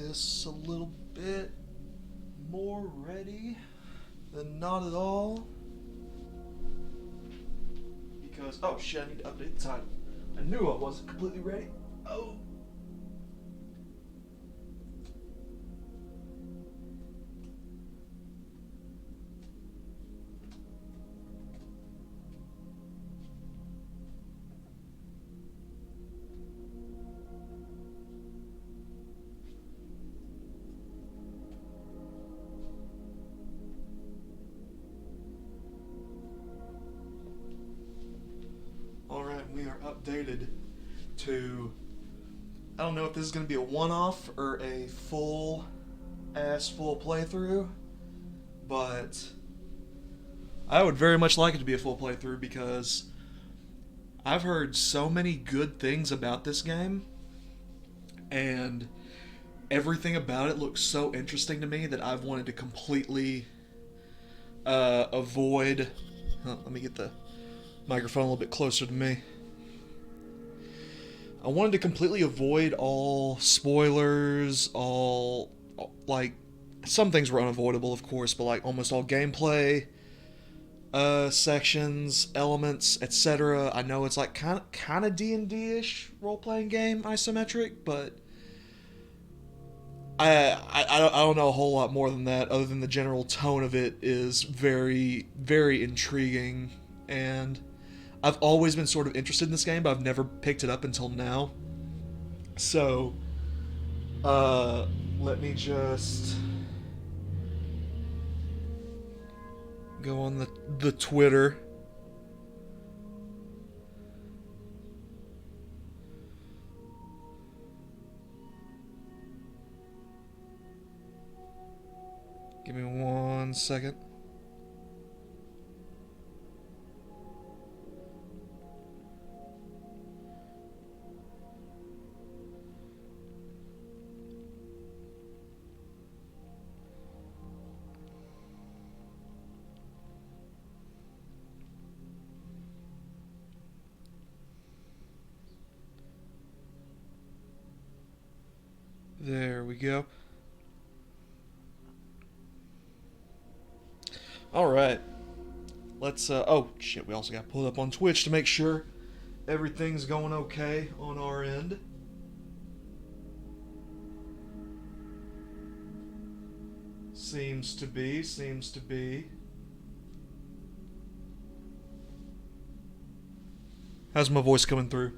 this a little bit more ready than not at all. Because, oh shit, I need to update the time. I knew I wasn't completely ready. Oh. Alright, we are updated to, I don't know if this is going to be a one-off or a full playthrough, but I would very much like it to be a full playthrough because I've heard so many good things about this game, and everything about it looks so interesting to me that I've wanted to completely avoid... let me get the microphone a little bit closer to me. I wanted to completely avoid all spoilers, like, some things were unavoidable, of course, but like almost all gameplay sections, elements, etc. I know it's like kind of D&D-ish role-playing game, isometric, but I don't know a whole lot more than that, other than the general tone of it is very, very intriguing, and I've always been sort of interested in this game, but I've never picked it up until now. So, let me just go on the Twitter. Give me 1 second. There we go. Alright. Let's, oh, shit, we also got pulled up on Twitch to make sure everything's going okay on our end. Seems to be. How's my voice coming through?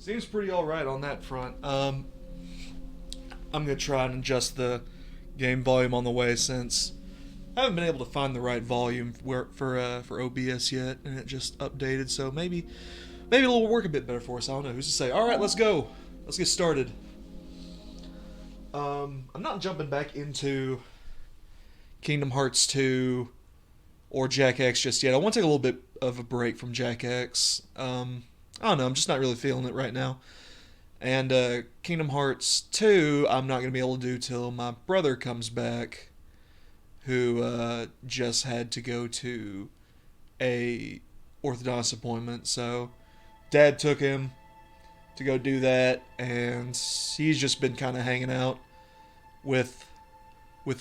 Seems pretty alright on that front. I'm gonna try and adjust the game volume on the way since I haven't been able to find the right volume for OBS yet, and it just updated, so maybe it'll work a bit better for us. I don't know. Who's to say? Alright, let's go. Let's get started. I'm not jumping back into Kingdom Hearts 2 or Jack X just yet. I want to take a little bit of a break from Jack X. I don't know, I'm just not really feeling it right now. And Kingdom Hearts 2, I'm not going to be able to do till my brother comes back, who just had to go to a orthodontist appointment. So Dad took him to go do that, and he's just been kind of hanging out with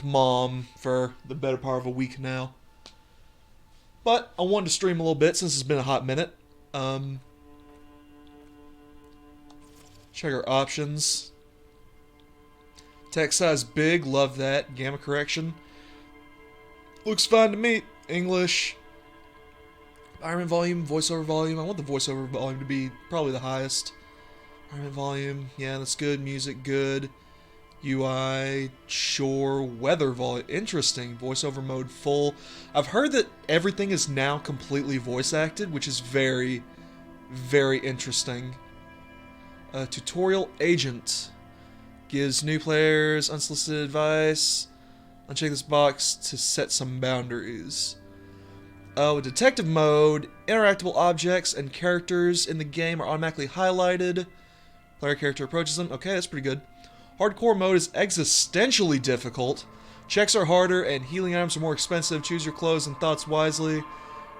Mom for the better part of a week now. But I wanted to stream a little bit since it's been a hot minute. Check our options. Text size big, love that. Gamma correction. Looks fine to me. English. Environment volume, voiceover volume. I want the voiceover volume to be probably the highest. Environment volume, yeah, that's good. Music, good. UI, sure. Weather volume, interesting. Voiceover mode, full. I've heard that everything is now completely voice acted, which is very, very interesting. Tutorial agent gives new players unsolicited advice. Uncheck this box to set some boundaries. With detective mode, interactable objects and characters in the game are automatically highlighted. Player character approaches them. Okay, that's pretty good. Hardcore mode is existentially difficult. Checks are harder and healing items are more expensive. Choose your clothes and thoughts wisely.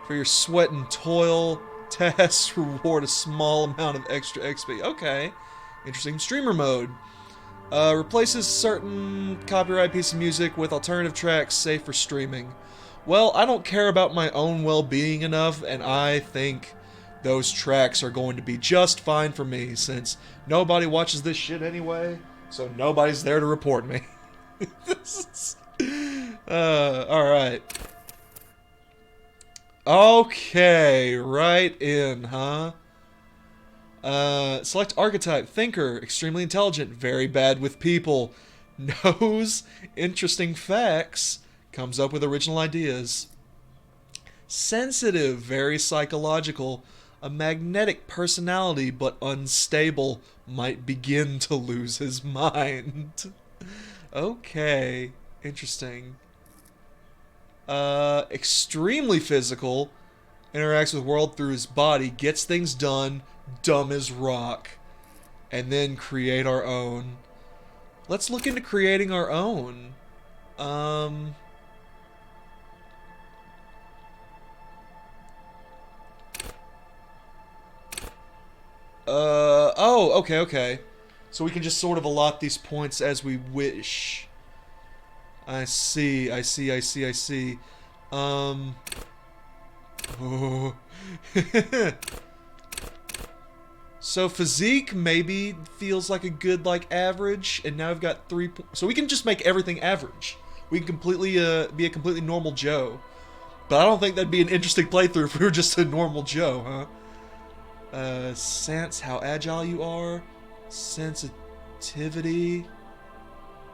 For your sweat and toil, tasks reward a small amount of extra XP. Okay. Interesting. Streamer mode. Replaces certain copyright piece of music with alternative tracks safe for streaming. Well, I don't care about my own well-being enough, and I think those tracks are going to be just fine for me, since nobody watches this shit anyway, so nobody's there to report me. Alright. Okay, right in, huh? Select archetype, thinker, extremely intelligent, very bad with people, knows interesting facts, comes up with original ideas. Sensitive, very psychological, a magnetic personality but unstable, might begin to lose his mind. Okay, interesting. Extremely physical, interacts with the world through his body, gets things done, dumb as rock, and then create our own. Let's look into creating our own. Oh, okay. So we can just sort of allot these points as we wish. I see. Oh. So physique maybe feels like a good, like, average, and now I've got 3 so we can just make everything average. We can completely, be a completely normal Joe. But I don't think that'd be an interesting playthrough if we were just a normal Joe, huh? Sense how agile you are, sensitivity,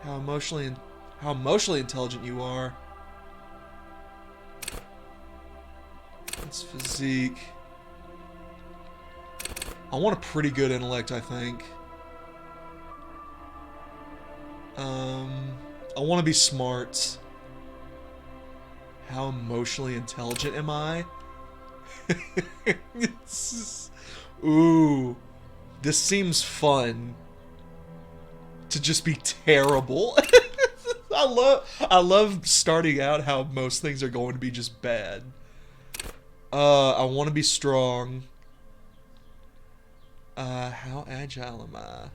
how emotionally intelligent you are. That's physique. I want a pretty good intellect, I think. I want to be smart. How emotionally intelligent am I? Ooh. This seems fun. To just be terrible. I love starting out how most things are going to be just bad. I want to be strong. How agile am I?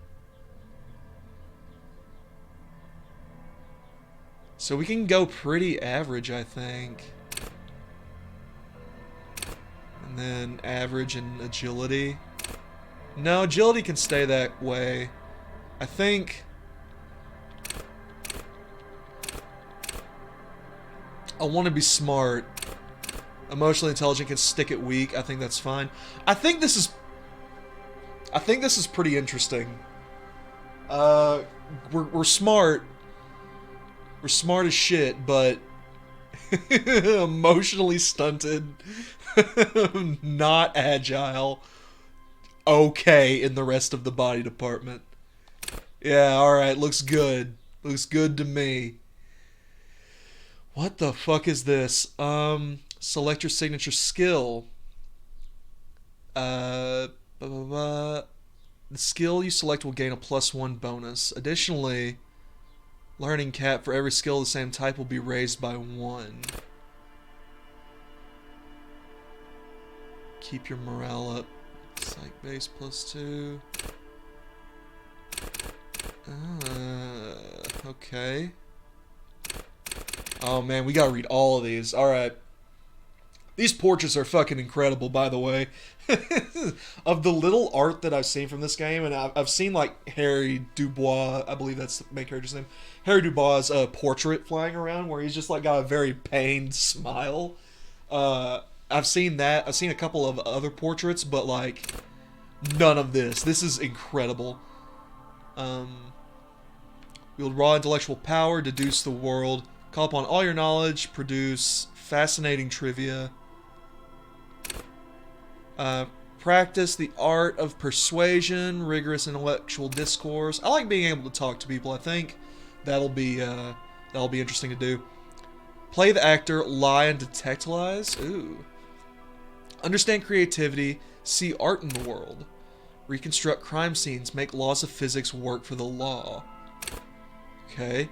So we can go pretty average, I think. And then average and agility. No, agility can stay that way. I think I want to be smart. Emotionally intelligent can stick at weak. I think that's fine. I think this is pretty interesting. We're smart. We're smart as shit, but emotionally stunted, not agile. Okay, in the rest of the body department. Yeah, alright, looks good. Looks good to me. What the fuck is this? Select your signature skill. The skill you select will gain a +1 bonus. Additionally, learning cap for every skill of the same type will be raised by 1. Keep your morale up. Psych base +2. Okay. Oh man, we gotta read all of these. Alright. These portraits are fucking incredible, by the way. Of the little art that I've seen from this game, and I've seen, like, Harry Dubois, I believe that's the main character's name, Harry Dubois' portrait flying around, where he's just, like, got a very pained smile. I've seen that. I've seen a couple of other portraits, but, like, none of this. This is incredible. Wield raw intellectual power, deduce the world, call upon all your knowledge, produce fascinating trivia. Practice the art of persuasion, rigorous intellectual discourse. I like being able to talk to people. I think that'll be interesting to do. Play the actor, lie and detect lies. Ooh. Understand creativity, see art in the world. Reconstruct crime scenes, make laws of physics work for the law. Okay.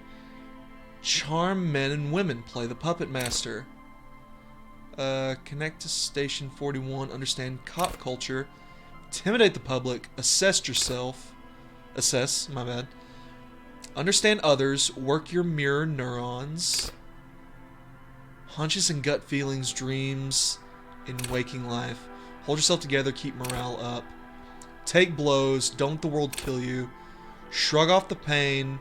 Charm men and women, play the puppet master. Connect to Station 41. Understand cop culture. Intimidate the public. Assess yourself. Assess, my bad. Understand others. Work your mirror neurons. Hunches and gut feelings, dreams in waking life. Hold yourself together, keep morale up. Take blows, don't let the world kill you. Shrug off the pain,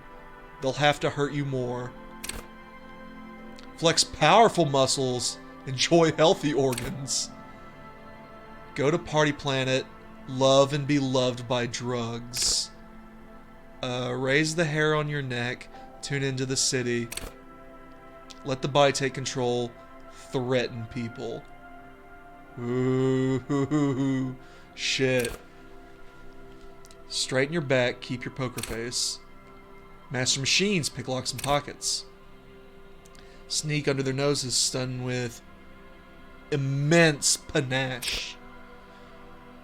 they'll have to hurt you more. Flex powerful muscles, enjoy healthy organs. Go to Party Planet, love and be loved by drugs. Raise the hair on your neck, tune into the city. Let the body take control, threaten people. Ooh, shit. Straighten your back, keep your poker face. Master machines, pick locks and pockets. Sneak under their noses, stun with immense panache.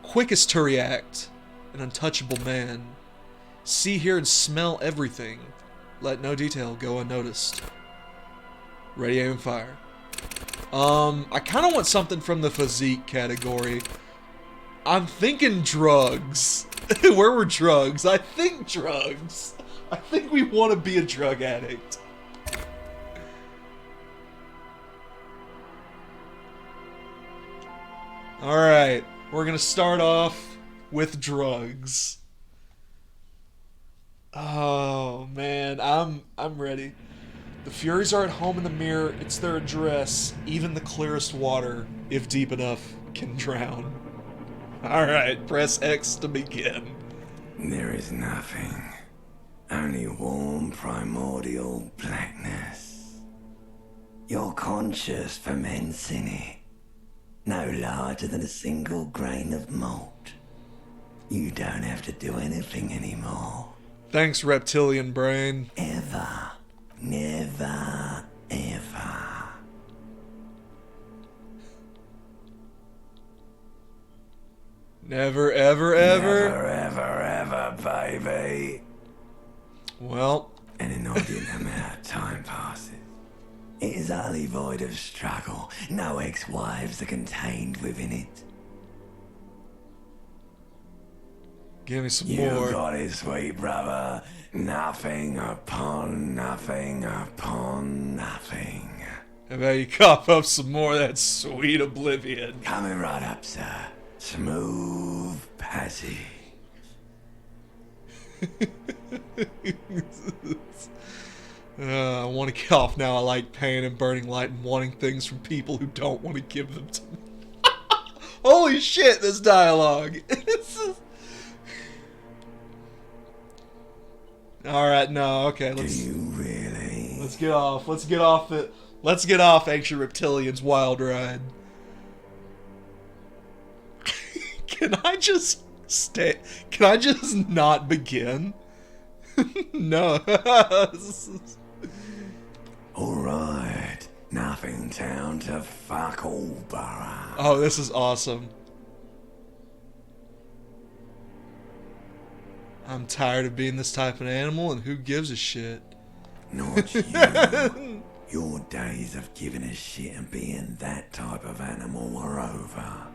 Quickest to react, an untouchable man. See, hear, and smell everything. Let no detail go unnoticed. Ready, aim, fire. I kind of want something from the physique category. I'm thinking drugs. Where were drugs? I think drugs. I think we want to be a drug addict. Alright, we're gonna start off with drugs. Oh man, I'm ready. The Furies are at home in the mirror, it's their address. Even the clearest water, if deep enough, can drown. Alright, press X to begin. There is nothing. Only warm primordial blackness. You're conscious from it. No larger than a single grain of malt. You don't have to do anything anymore. Thanks, reptilian brain. Ever. Never, ever. Never, ever, ever? Never, ever, ever, baby. Well. An inordinate amount of time passes. It is utterly void of struggle. No ex-wives are contained within it. Give me some You more. got it, sweet brother. Nothing upon nothing upon nothing. How about you cough up some more of that sweet oblivion? Coming right up, sir. Smooth passage. I want to cough now. I like pain and burning light and wanting things from people who don't want to give them to me. Holy shit, this dialogue. Alright, no, okay, Do you really? let's get off. Let's get off it. Let's get off Ancient Reptilian's wild ride. Can I just stay? Can I just not begin? No. Alright. Nothing down to fuck all, borough. Oh, this is awesome. I'm tired of being this type of animal, and who gives a shit? Not you. Your days of giving a shit and being that type of animal are over.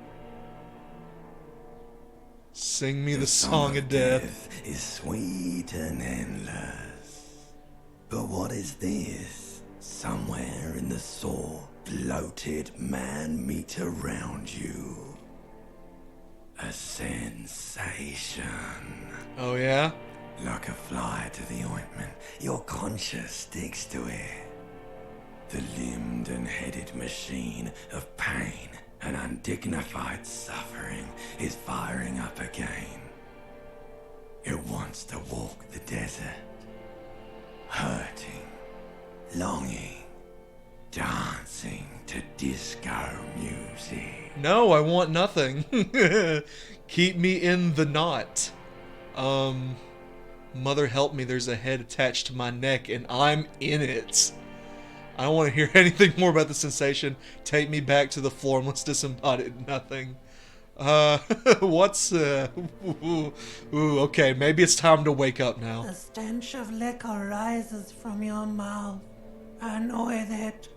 Sing me the song of death. Is sweet and endless. But what is this? Somewhere in the sore, bloated man meet around you. A sensation. Oh, yeah? Like a fly to the ointment, your conscience sticks to it. The limbed and headed machine of pain and undignified suffering is firing up again. It wants to walk the desert, hurting, longing, dancing to disco music. No, I want nothing. Keep me in the knot. Mother help me, there's a head attached to my neck and I'm in it. I don't want to hear anything more about the sensation. Take me back to the formless, disembodied nothing. Okay, maybe it's time to wake up now. The stench of liquor rises from your mouth. And with it,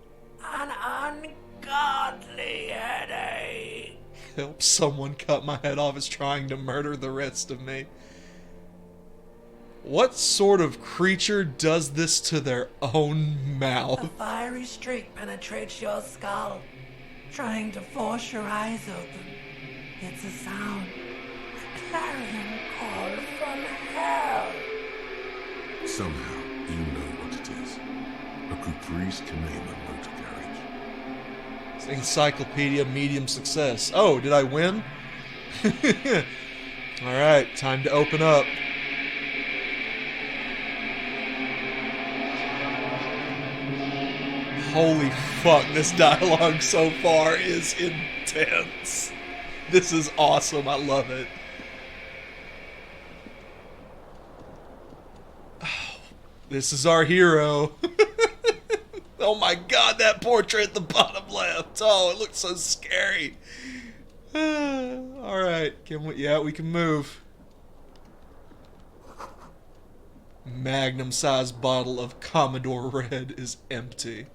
an godly headache. Help someone cut my head off is trying to murder the rest of me. What sort of creature does this to their own A mouth? fiery streak penetrates your skull, trying to force your eyes open. It's a sound. A clarion call from hell. Somehow, you know what it is. A Caprice Canema motor carriage. Encyclopedia medium success. Oh, did I win? Alright, time to open up. Holy fuck, this dialogue so far is intense. This is awesome, I love it. This is our hero. Oh my god, that portrait at the bottom left. Oh, it looks so scary. Alright, we can move. Magnum-sized bottle of Commodore Red is empty.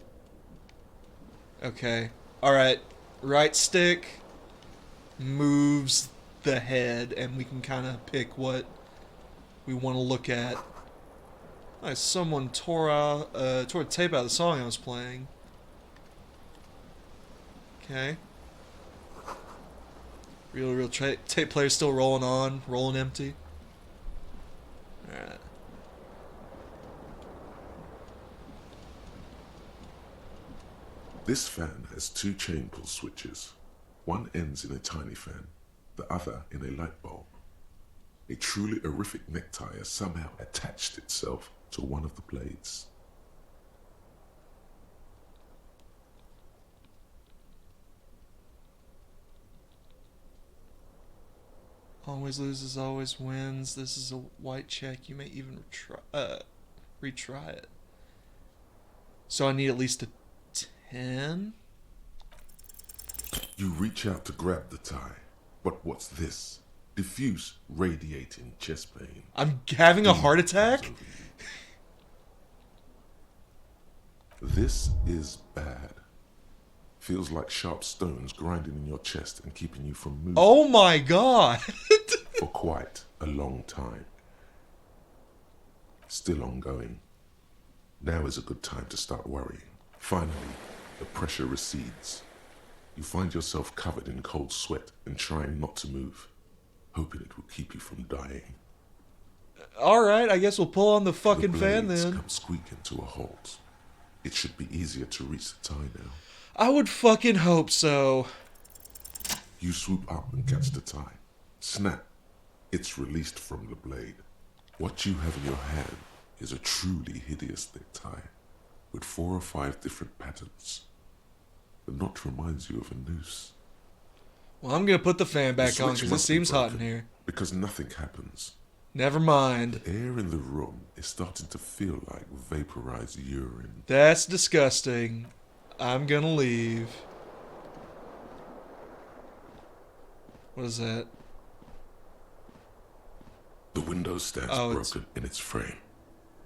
Okay. Alright. Right stick moves the head, and we can kind of pick what we want to look at. Nice, someone tore the tape out of the song I was playing. Okay. Real tape player still rolling on, rolling empty. Alright. This fan has two chain pull switches. One ends in a tiny fan, the other in a light bulb. A truly horrific necktie has somehow attached itself to one of the blades. Always loses, always wins. This is a white check. You may even retry it. So I need at least a 10? You reach out to grab the tie, but what's this? Diffuse, radiating chest pain. I'm having a heart attack? This is bad. Feels like sharp stones grinding in your chest and keeping you from moving. Oh my god! For quite a long time. Still ongoing. Now is a good time to start worrying. Finally, the pressure recedes. You find yourself covered in cold sweat and trying not to move, hoping it will keep you from dying. Alright, I guess we'll pull on the fucking The fan blades then. come squeaking to a halt. It should be easier to reach the tie now. I would fucking hope so. You swoop up and catch the tie. Snap. It's released from the blade. What you have in your hand is a truly hideous thick tie with 4 or 5 different patterns. The knot reminds you of a noose. Well, I'm gonna put the fan back The on switch because it must be seems hot in broken, here. Because nothing happens. Never mind. The air in the room is starting to feel like vaporized urine. That's disgusting. I'm gonna leave. What is that? The window stands It's broken in its frame.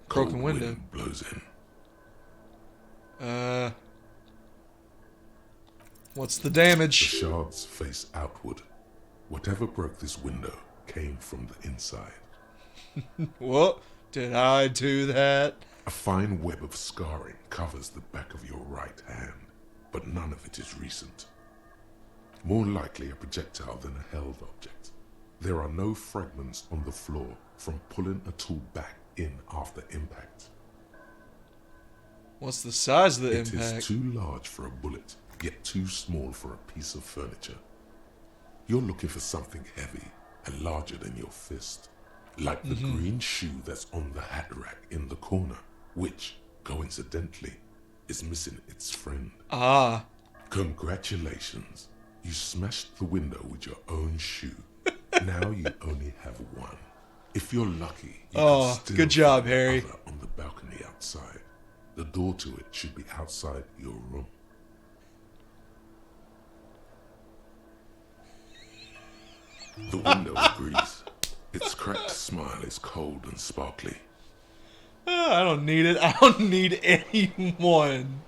broken Cold window. wind blows in. What's the The damage? shards face outward. Whatever broke this window came from the inside. What? Did I do that? A fine web of scarring covers the back of your right hand, but none of it is recent. More likely a projectile than a held object. There are no fragments on the floor from pulling a tool back in after impact. What's the size of the It impact? is too large for a bullet, yet too small for a piece of furniture. You're looking for something heavy and larger than your fist. Like the green shoe that's on the hat rack in the corner, which, coincidentally, is missing its friend. Ah. Congratulations. You smashed the window with your own shoe. Now you only have one. If you're lucky, you can still good job, find the Harry. other on the balcony outside. The door to it should be outside your room. The window agrees. Its cracked smile is cold and sparkly. I don't need it. I don't need anyone.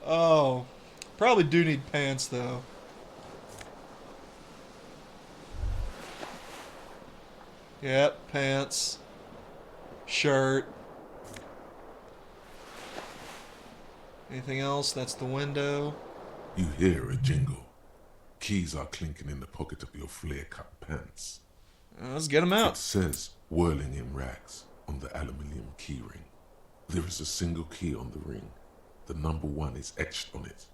Oh. Probably do need pants, though. Yep, pants. Shirt. Anything else? That's the window. You hear a jingle. Keys are clinking in the pocket of your flare-cut pants. Let's get them It out. says, whirling in rags, on the aluminium key ring. There is a single key on the ring. The number 1 is etched on it.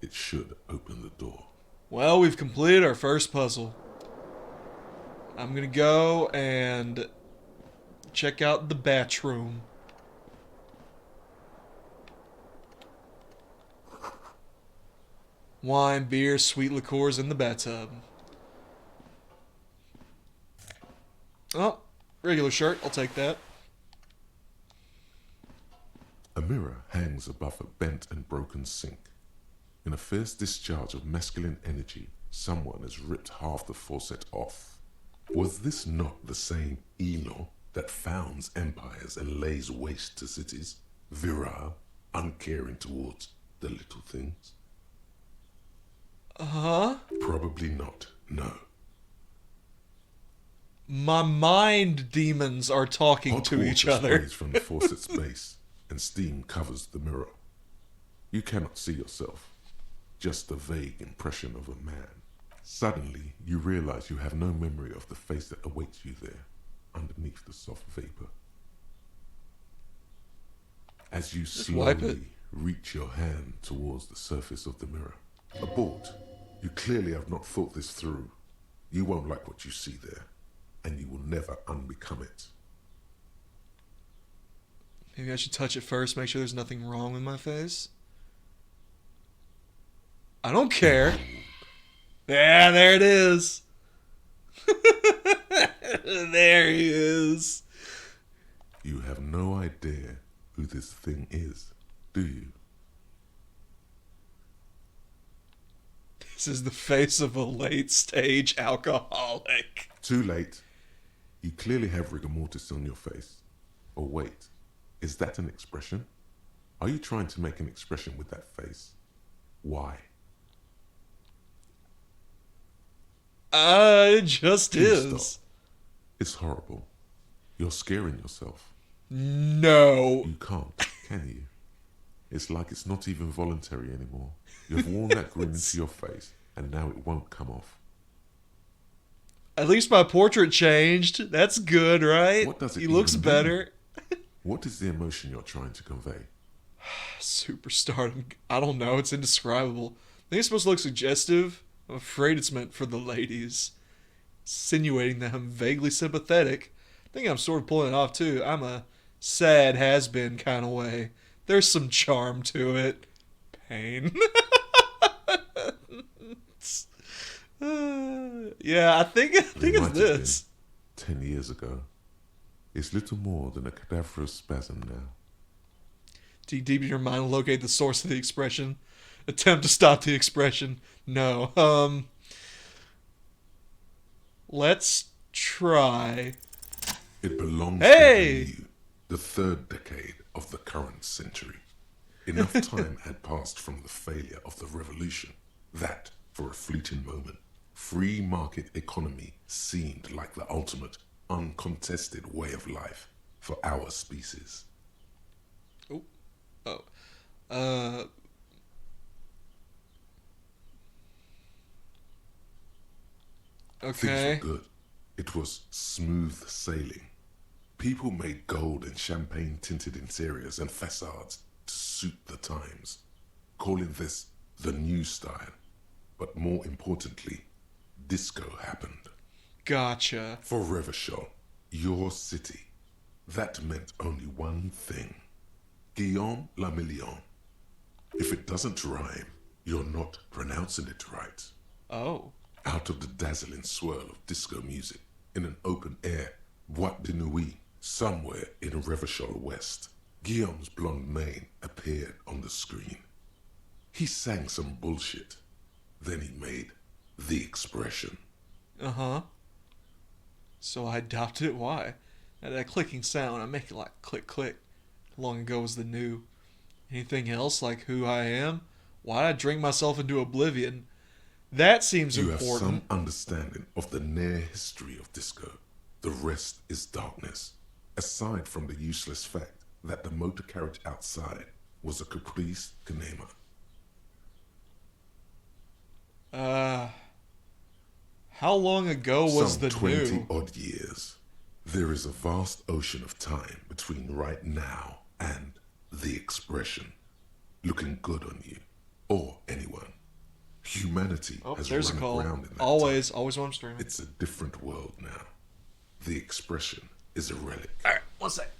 It should open the door. Well, we've completed our first puzzle. I'm gonna go and check out the batch room. Wine, beer, sweet liqueurs in the bathtub. Oh, regular shirt. I'll take that. A mirror hangs above a bent and broken sink. In a fierce discharge of masculine energy, someone has ripped half the faucet off. Was this not the same Elo that founds empires and lays waste to cities, virile, uncaring towards the little things? Huh? Probably not, no. My mind demons are talking Hot to water each other. sprays from the faucet's base, and steam covers the mirror. You cannot see yourself, just a vague impression of a man. Suddenly, you realize you have no memory of the face that awaits you there, underneath the soft vapor. As you wipe it. slowly reach your hand towards the surface of the mirror. Abort. You clearly have not thought this through. You won't like what you see there, and you will never unbecome it. Maybe I should touch it first, make sure there's nothing wrong with my face. I don't care. Yeah, there it is. There he is. You have no idea who this thing is, do you? This is the face of a late-stage alcoholic. Too late. You clearly have rigor mortis on your face. Or wait, is that an expression? Are you trying to make an expression with that face? Why? It just Please is. stop. It's horrible. You're scaring yourself. No. You can't, can you? It's like it's not even voluntary anymore. You've worn that grin into your face, and now it won't come off. At least my portrait changed. That's good, right? What does it He looks even do? better. What is the emotion you're trying to convey? Superstardom. I don't know. It's indescribable. I think it's supposed to look suggestive. I'm afraid it's meant for the ladies. Insinuating that I'm vaguely sympathetic. I think I'm sort of pulling it off, too. I'm a sad has-been kind of way. There's some charm to it. Pain. Yeah, I think It it's might have this. been 10 years ago. It's little more than a cadaverous spasm now. Dig deep in your mind and locate the source of the expression. Attempt to stop the expression. No. Let's try. It belongs Hey! to you, the 3rd decade of the current century. Enough time had passed from the failure of the revolution that, for a fleeting moment, free market economy seemed like the ultimate, uncontested way of life for our species. Uh, Things okay. were good. It was smooth sailing. People made gold and champagne-tinted interiors and facades to suit the times, calling this the new style. But more importantly, disco happened. Gotcha. For Revachol, your city, that meant only one thing. Guillaume la Million. If it doesn't rhyme, you're not pronouncing it right. Oh. Out of the dazzling swirl of disco music, in an open-air boîte de nuit, somewhere in Revachol West, Guillaume's blonde mane appeared on the screen. He sang some bullshit. Then he made the expression. Uh-huh. So I adopted it. Why? That clicking sound, I make it like click click. Long ago was the new. Anything else like who I am? Why did I drink myself into oblivion? That seems You have some important. understanding of the near history of disco. The rest is darkness, aside from the useless fact that the motor carriage outside was a caprice canema. Uh, how long ago was Some the 20 new? odd years. There is a vast ocean of time between right now and the expression looking good on you or anyone. Humanity Oh, has there's a run call. aground in that Always, time. always when I'm streaming. It's a different world now. The expression is a relic. All right, one sec.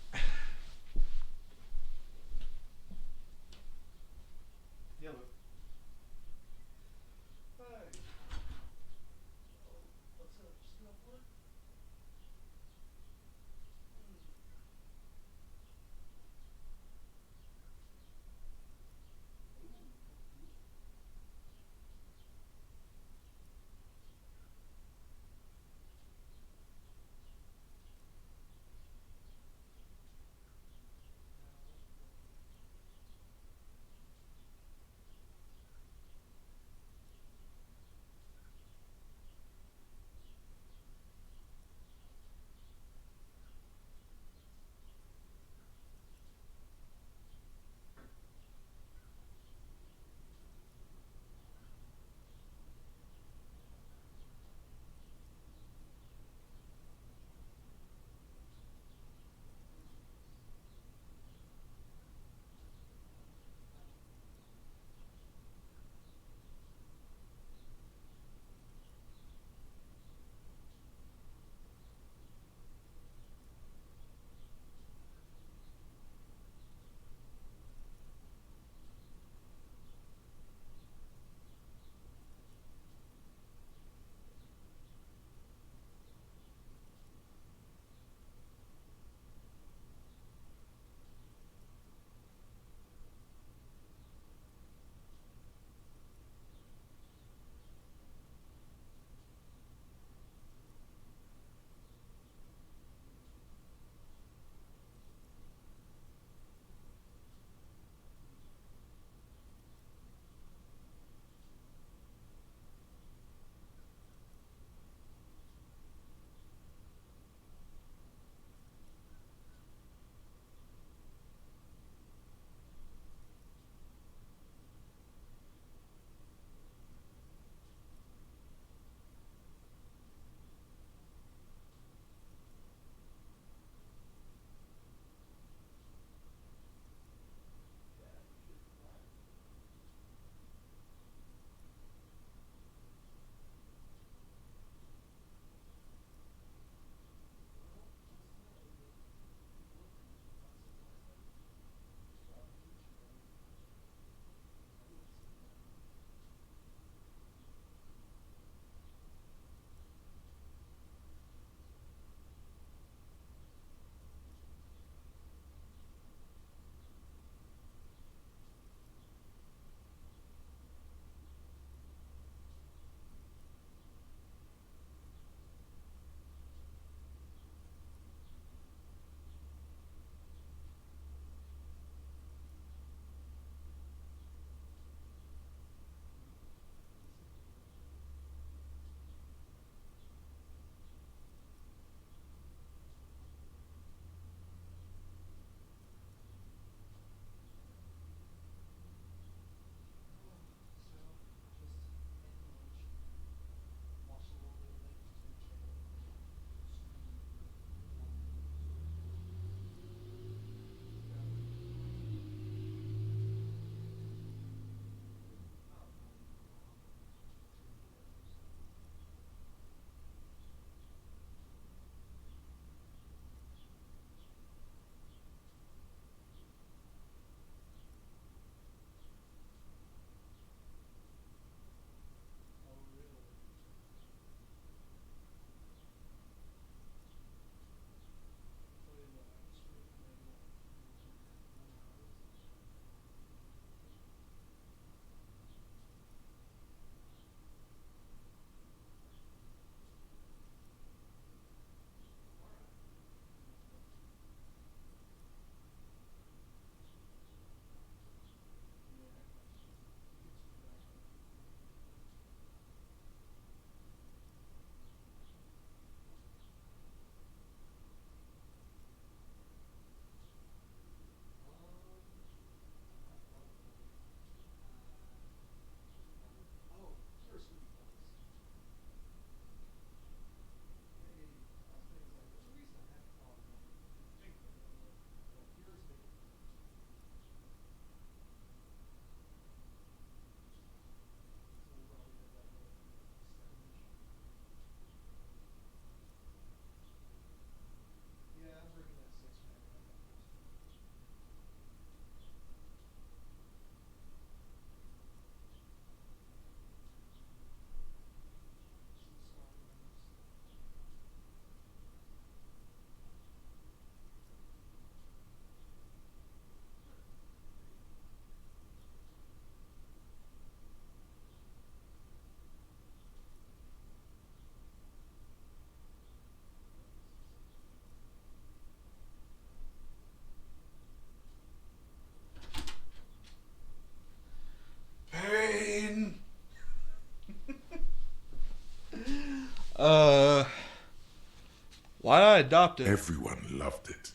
I adopt it? Everyone loved it.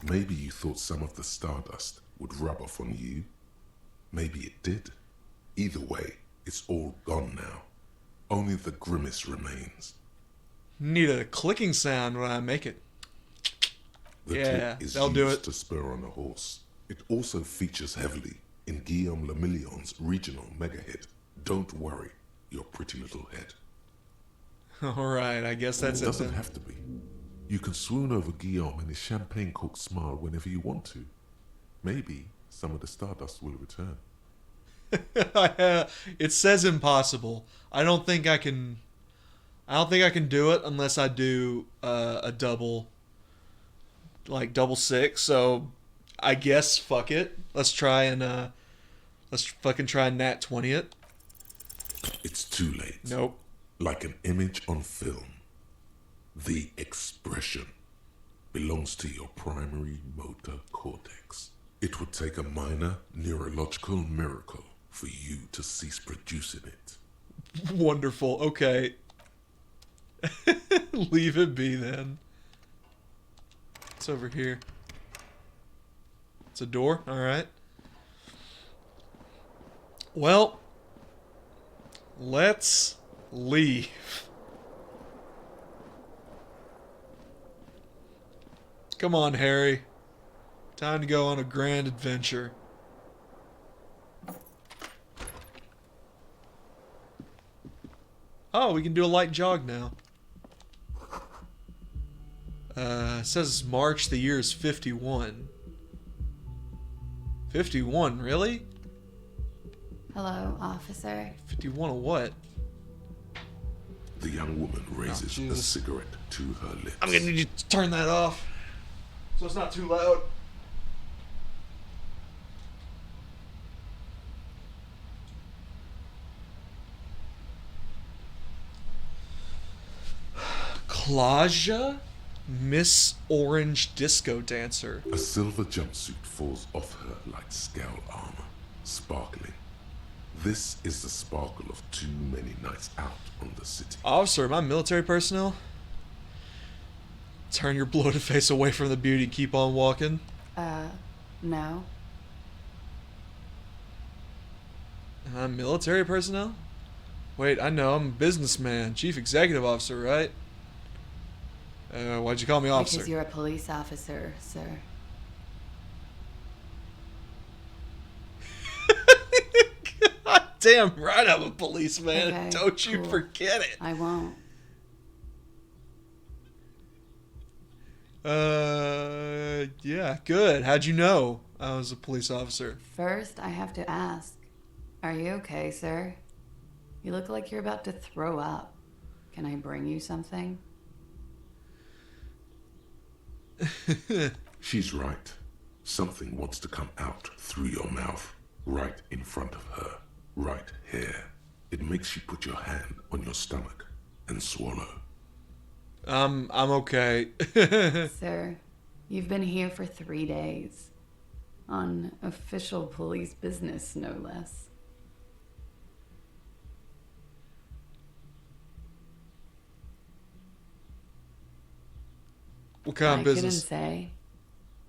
Maybe you thought some of the stardust would rub off on you. Maybe it did. Either way, it's all gone now. Only the grimace remains. Need a clicking sound when I make it. The Yeah, tip is that'll do used it. to spur on a horse. It also features heavily in Guillaume Le Million's regional mega hit, Don't Worry, Your Pretty Little Head. Alright, I guess that's It it doesn't then. have to be. You can swoon over Guillaume and his champagne-corked smile whenever you want to. Maybe some of the stardust will return. It says impossible. I don't think I can do it unless I do a double, like double six. So I guess fuck it. Let's fucking try nat 20 it. It's too late. Nope. Like an image on film. The expression belongs to your primary motor cortex. It would take a minor neurological miracle for you to cease producing it. Wonderful. Okay. Leave it be then. It's over here. It's a door. All right. Well, let's leave. Come on, Harry. Time to go on a grand adventure. Oh, we can do a light jog now. It says March, the year is 51. 51, really? Hello, officer. 51 of what? The young woman raises a Jesus. cigarette to her lips. I'm gonna need you to turn that off so it's not too loud. Klaja? Miss Orange Disco Dancer. A silver jumpsuit falls off her like scale armor, sparkling. This is the sparkle of too many nights out on the city. Officer, am I military personnel? Turn your bloated face away from the beauty. Keep on walking. No. Am I military personnel? Wait, I know. I'm a businessman. Chief executive officer, right? Why'd you call me officer? Because you're a police officer, sir. God damn right I'm a policeman. Okay, Don't you cool. forget it. I won't. Yeah, good. How'd you know I was a police officer? First, I have to ask. Are you okay, sir? You look like you're about to throw up. Can I bring you something? She's right. Something wants to come out through your mouth, right in front of her, right here. It makes you put your hand on your stomach and swallow. I'm okay. Sir, you've been here for 3 days. On official police business, no less. What kind of I business? couldn't say.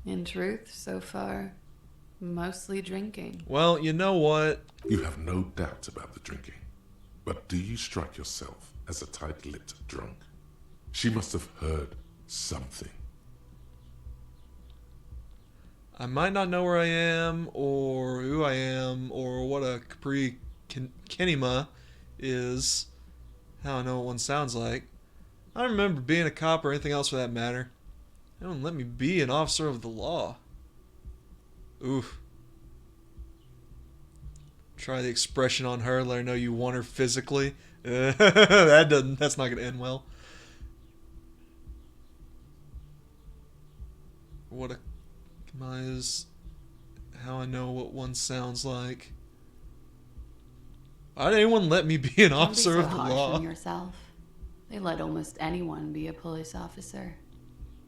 In truth, so far, mostly drinking. Well, you know what? You have no doubts about the drinking. But do you strike yourself as a tight-lipped drunk? She must have heard something. I might not know where I am, or who I am, or what a Capri Kenema is. How I know what one sounds like. I don't remember being a cop or anything else for that matter. They don't let me be an officer of the law. Oof. Try the expression on her, let her know you want her physically. That's not gonna end well. What a is how I know what one sounds like. Why did anyone let me be an officer Don't of be so the harsh law? on yourself. They let almost anyone be a police officer.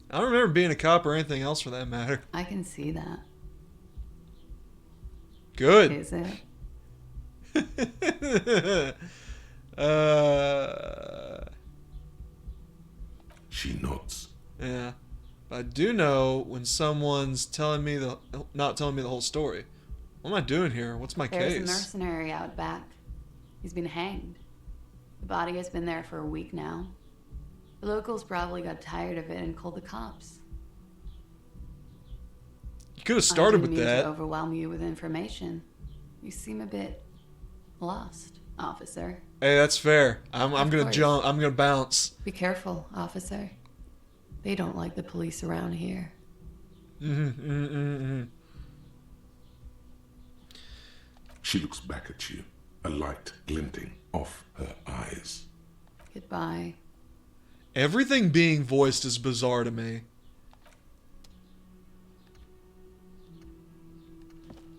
I don't remember being a cop or anything else for that matter. I can see that. Good. Is it? She nods. Yeah. But I do know when someone's not telling me the whole story. What am I doing here? What's my There's a case? mercenary out back. He's been hanged. The body has been there for a week now. The locals probably got tired of it and called the cops. You could have I started didn't with mean that. to overwhelm you with information. You seem a bit lost, officer. Hey, that's fair. I'm Of gonna course. jump. I'm gonna bounce. Be careful, officer. They don't like the police around here. She looks back at you, a light glinting off her eyes. Goodbye. Everything being voiced is bizarre to me.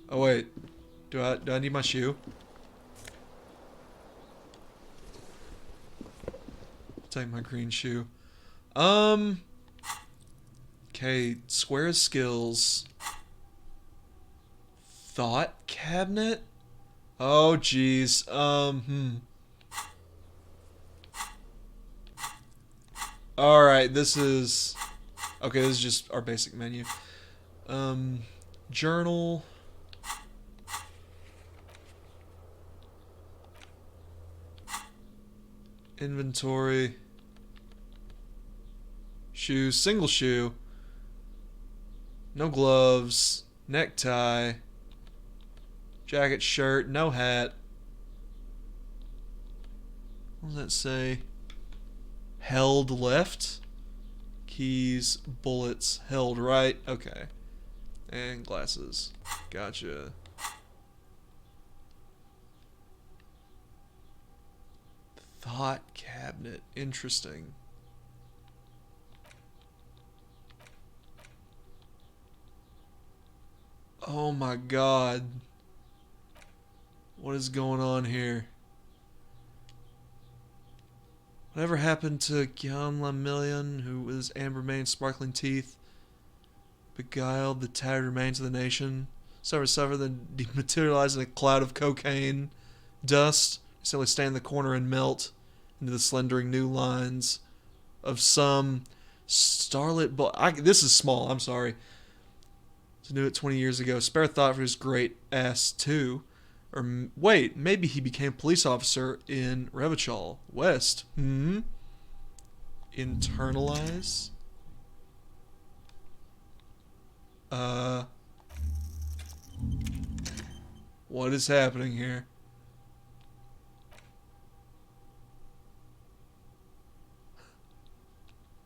Oh wait, do I need my shoe? Take my green shoe. Okay, square skills. Thought cabinet? Oh jeez. Alright, this is just our basic menu. Journal. Inventory. Shoes, single shoe. No gloves. Necktie. Jacket, shirt, no hat. What does that say? Held left. Keys, bullets, held right. Okay. And glasses. Gotcha. Thought cabinet. Interesting. Oh my god. What is going on here? Whatever happened to Guillaume Lamillion, who with his amber mane, sparkling teeth, beguiled the tattered remains of the nation, suffer, then dematerialize in a cloud of cocaine dust, simply stand in the corner and melt into the slendering new lines of some starlit this is small, I'm sorry. I knew it 20 years ago. Spare thought for his great ass too. Or wait, maybe he became police officer in Revachol West. Internalize? What is happening here?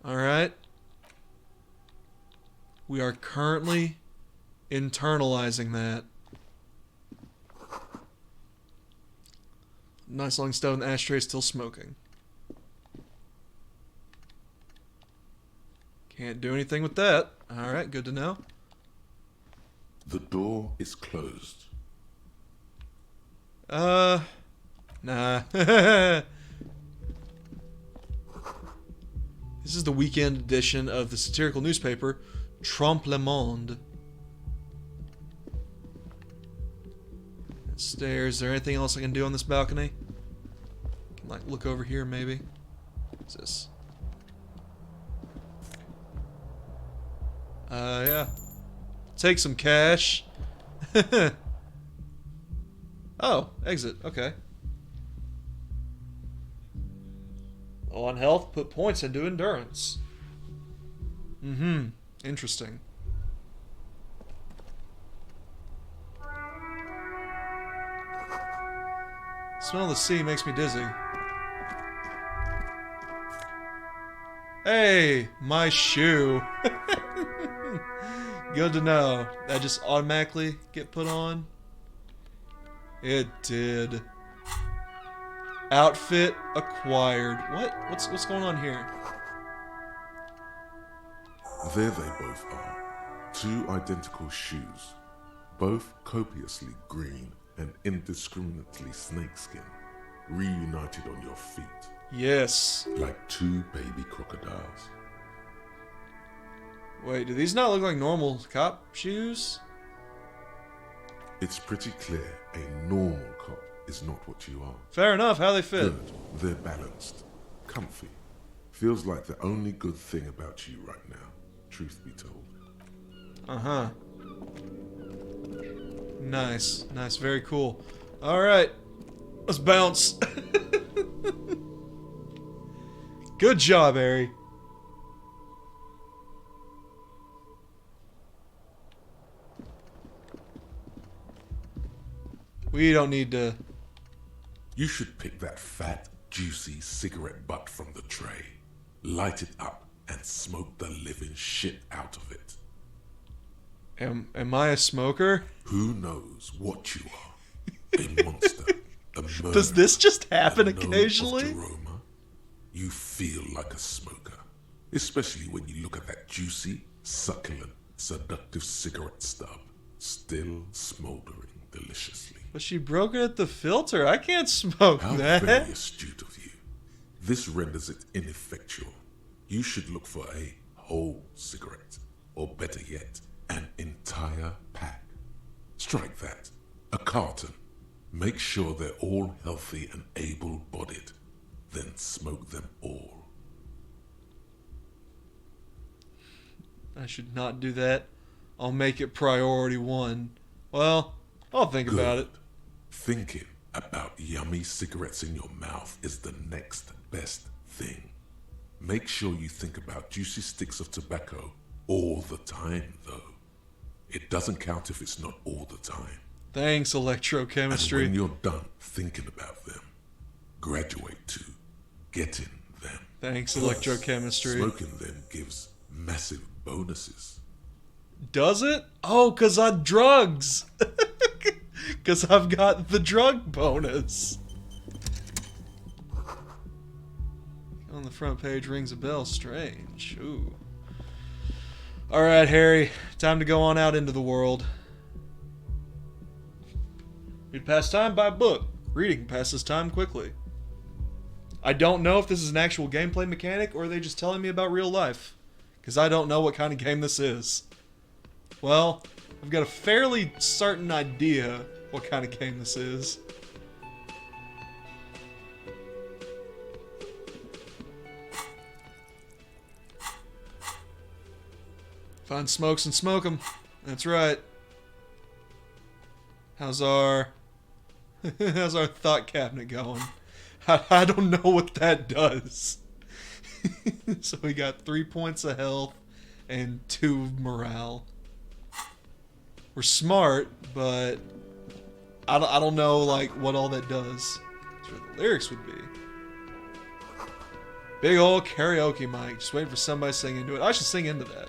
Alright. We are currently internalizing that. Nice long stove in the ashtray, still smoking. Can't do anything with that. Alright, good to know. The door is closed. Nah. This is the weekend edition of the satirical newspaper, Trompe le Monde. Stairs. Is there anything else I can do on this balcony? Can, like, look over here, maybe? What's this? Yeah. Take some cash. Oh, exit. Okay. On health, put points into endurance. Interesting. Smell of the sea makes me dizzy. Hey, my shoe. Good to know. That just automatically get put on? It did. Outfit acquired. What? What's going on here? There they both are. Two identical shoes. Both copiously green and indiscriminately snakeskin. Reunited on your feet. Yes. Like two baby crocodiles. Wait, do these not look like normal cop shoes? It's pretty clear a normal cop is not what you are. Fair enough, how they fit. Good. They're balanced. Comfy. Feels like the only good thing about you right now, truth be told. Uh-huh. Nice. Nice. Very cool. Alright. Let's bounce. Good job, Harry. We don't need to... You should pick that fat, juicy cigarette butt from the tray, light it up, and smoke the living shit out of it. Am I a smoker? Who knows what you are? A monster, a murderer. Does this just happen a gnome occasionally? Of Jeroma. You feel like a smoker, especially when you look at that juicy, succulent, seductive cigarette stub, still smoldering deliciously. But she broke it at the filter. I can't smoke How that. very astute of you. This renders it ineffectual. You should look for a whole cigarette, or better yet, an entire pack. Strike that. A carton. Make sure they're all healthy and able-bodied. Then smoke them all. I should not do that. I'll make it priority one. Well, I'll think about it. Thinking about yummy cigarettes in your mouth is the next best thing. Make sure you think about juicy sticks of tobacco all the time, though. It doesn't count if it's not all the time. Thanks, And electrochemistry. when you're done thinking about them, graduate to getting them. Thanks, Plus, electrochemistry. Smoking them gives massive bonuses. Does it? Oh, because I'm drugs. Because I've got the drug bonus. On the front page rings a bell. Strange. Ooh. Alright, Harry. Time to go on out into the world. Read past time by book. Reading passes time quickly. I don't know if this is an actual gameplay mechanic or are they just telling me about real life. Because I don't know what kind of game this is. Well, I've got a fairly certain idea what kind of game this is. Find smokes and smoke them. That's right. How's our thought cabinet going? I don't know what that does. So we got 3 points of health and 2 of morale. We're smart, but I don't know like what all that does. That's what the lyrics would be. Big old karaoke mic. Just waiting for somebody to sing into it. I should sing into that.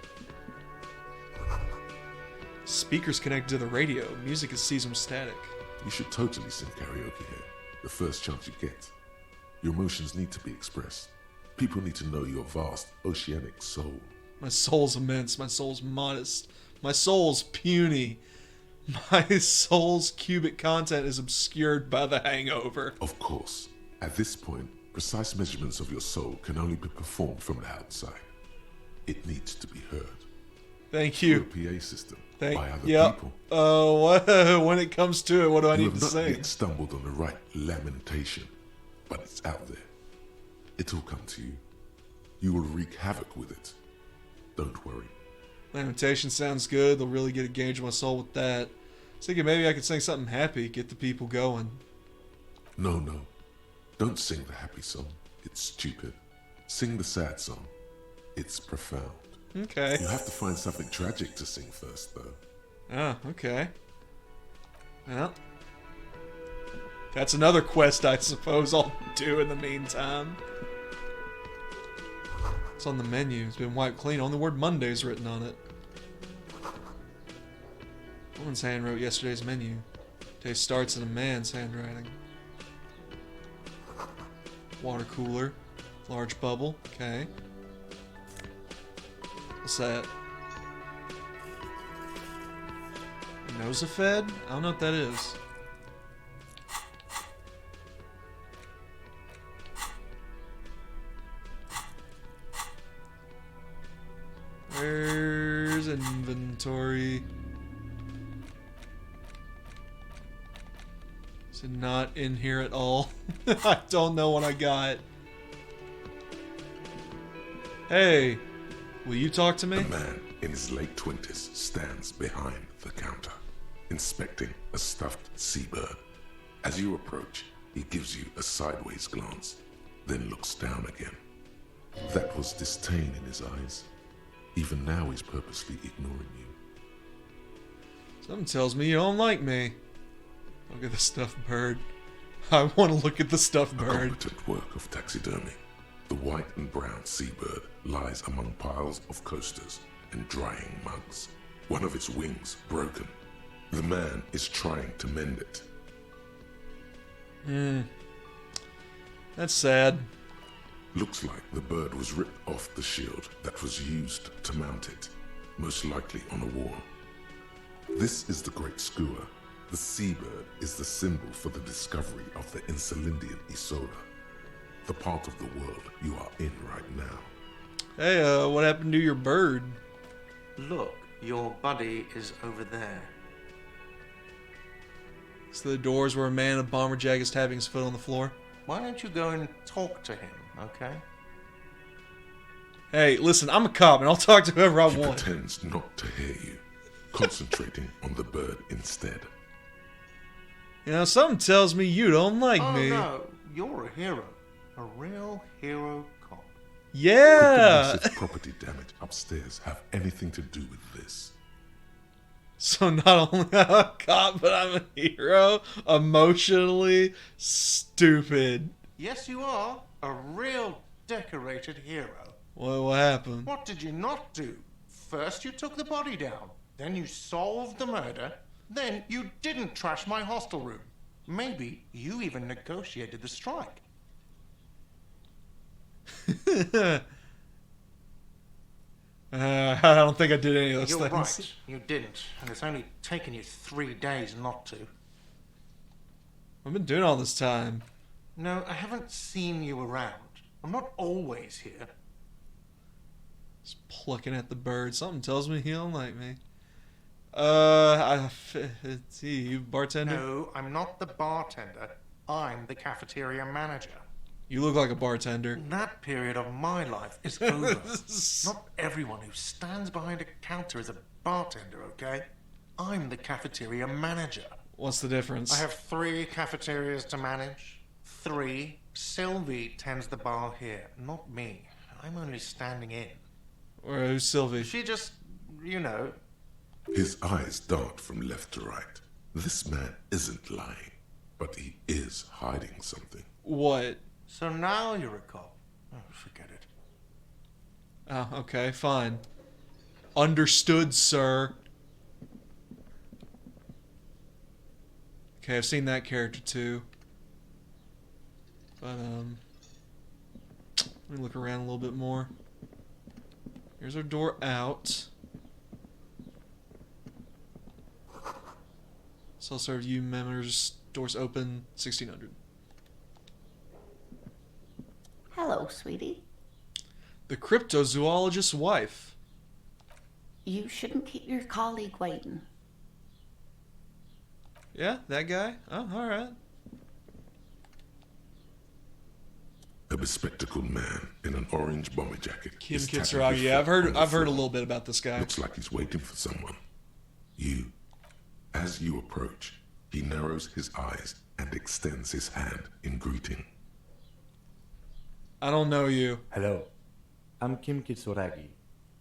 Speakers connected to the radio. Music is seasonal static. You should totally sing karaoke here, the first chance you get. Your emotions need to be expressed. People need to know your vast, oceanic soul. My soul's immense. My soul's modest. My soul's puny. My soul's cubic content is obscured by the hangover. Of course, at this point, precise measurements of your soul can only be performed from the outside. It needs to be heard. Thank Through you. a PA system Thank by other yep. people. When it comes to it, what do I You need have to not say? yet stumbled on the right lamentation, but it's out there. It'll come to you. You will wreak havoc with it. Don't worry. Lamentation sounds good. They'll really get a gauge of my soul with that. I was thinking maybe I could sing something happy, get the people going. No. Don't sing the happy song. It's stupid. Sing the sad song. It's profound. Okay. You have to find something tragic to sing first, though. Oh, okay. Well, that's another quest I suppose I'll do in the meantime. It's on the menu. It's been wiped clean. Only the word Monday's written on it. Woman's hand wrote yesterday's menu. Day starts in a man's handwriting. Water cooler. Large bubble. Okay. What's that? Nosafed? I don't know what that is. Where's inventory? Is it not in here at all? I don't know what I got. Hey, will you talk to A me? man in his late 20s stands behind the counter, inspecting a stuffed seabird. As you approach, he gives you a sideways glance, then looks down again. That was disdain in his eyes. Even now he's purposely ignoring you. Something tells me you don't like me. Look at the stuffed bird. I want to look at the stuffed A bird. competent work of taxidermy. The white and brown seabird lies among piles of coasters and drying mugs. One of its wings broken. The man is trying to mend it. That's sad. Looks like the bird was ripped off the shield that was used to mount it, most likely on a wall. This is the Great Skua. The seabird is the symbol for the discovery of the Insulindian Isola, the part of the world you are in right now. Hey, what happened to your bird? Look, your buddy is over there. So the doors where a man in a bomber jacket is tapping his foot on the floor. Why don't you go and talk to him, okay? Hey, listen, I'm a cop and I'll talk to whoever I He want. pretends not to hear you, concentrating on the bird instead. You know, something tells me you don't like Oh me. no, you're a hero. A real hero cop. Could the Yeah! massive property damage upstairs have anything to do with this? So not only am I a cop, but I'm a hero. Emotionally stupid. Yes, you are. A real decorated hero. What happened? What did you not do? First you took the body down. Then you solved the murder. Then you didn't trash my hostel room. Maybe you even negotiated the strike. I don't think I did any of those You're things. right. You didn't. And it's only taken you 3 days not to. I've been doing all this time. No, I haven't seen you around. I'm not always here. Just plucking at the bird. Something tells me he don't like me. See, you bartender? No, I'm not the bartender. I'm the cafeteria manager. You look like a bartender. That period of my life is over. Not everyone who stands behind a counter is a bartender, okay? I'm the cafeteria manager. What's the difference? I have 3 cafeterias to manage. 3. Sylvie tends the bar here, not me. I'm only standing in. Or who's Sylvie? She just, you know. His eyes dart from left to right. This man isn't lying, but he is hiding something. What? So now you're a cop. Oh, forget it. Oh, okay, fine. Understood, sir. Okay, I've seen that character too. But, let me look around a little bit more. Here's our door out. Self-serve U members, doors open, 1600. Hello, sweetie. The cryptozoologist's wife. You shouldn't keep your colleague waiting. Yeah, that guy? Oh, alright. A bespectacled man in an orange bomber jacket. Kim is tapping Kitsuragi. his Yeah, foot on the I've heard a floor. little bit about this guy. Looks like he's waiting for someone. As you approach, he narrows his eyes and extends his hand in greeting. I don't know you. Hello, I'm Kim Kitsuragi,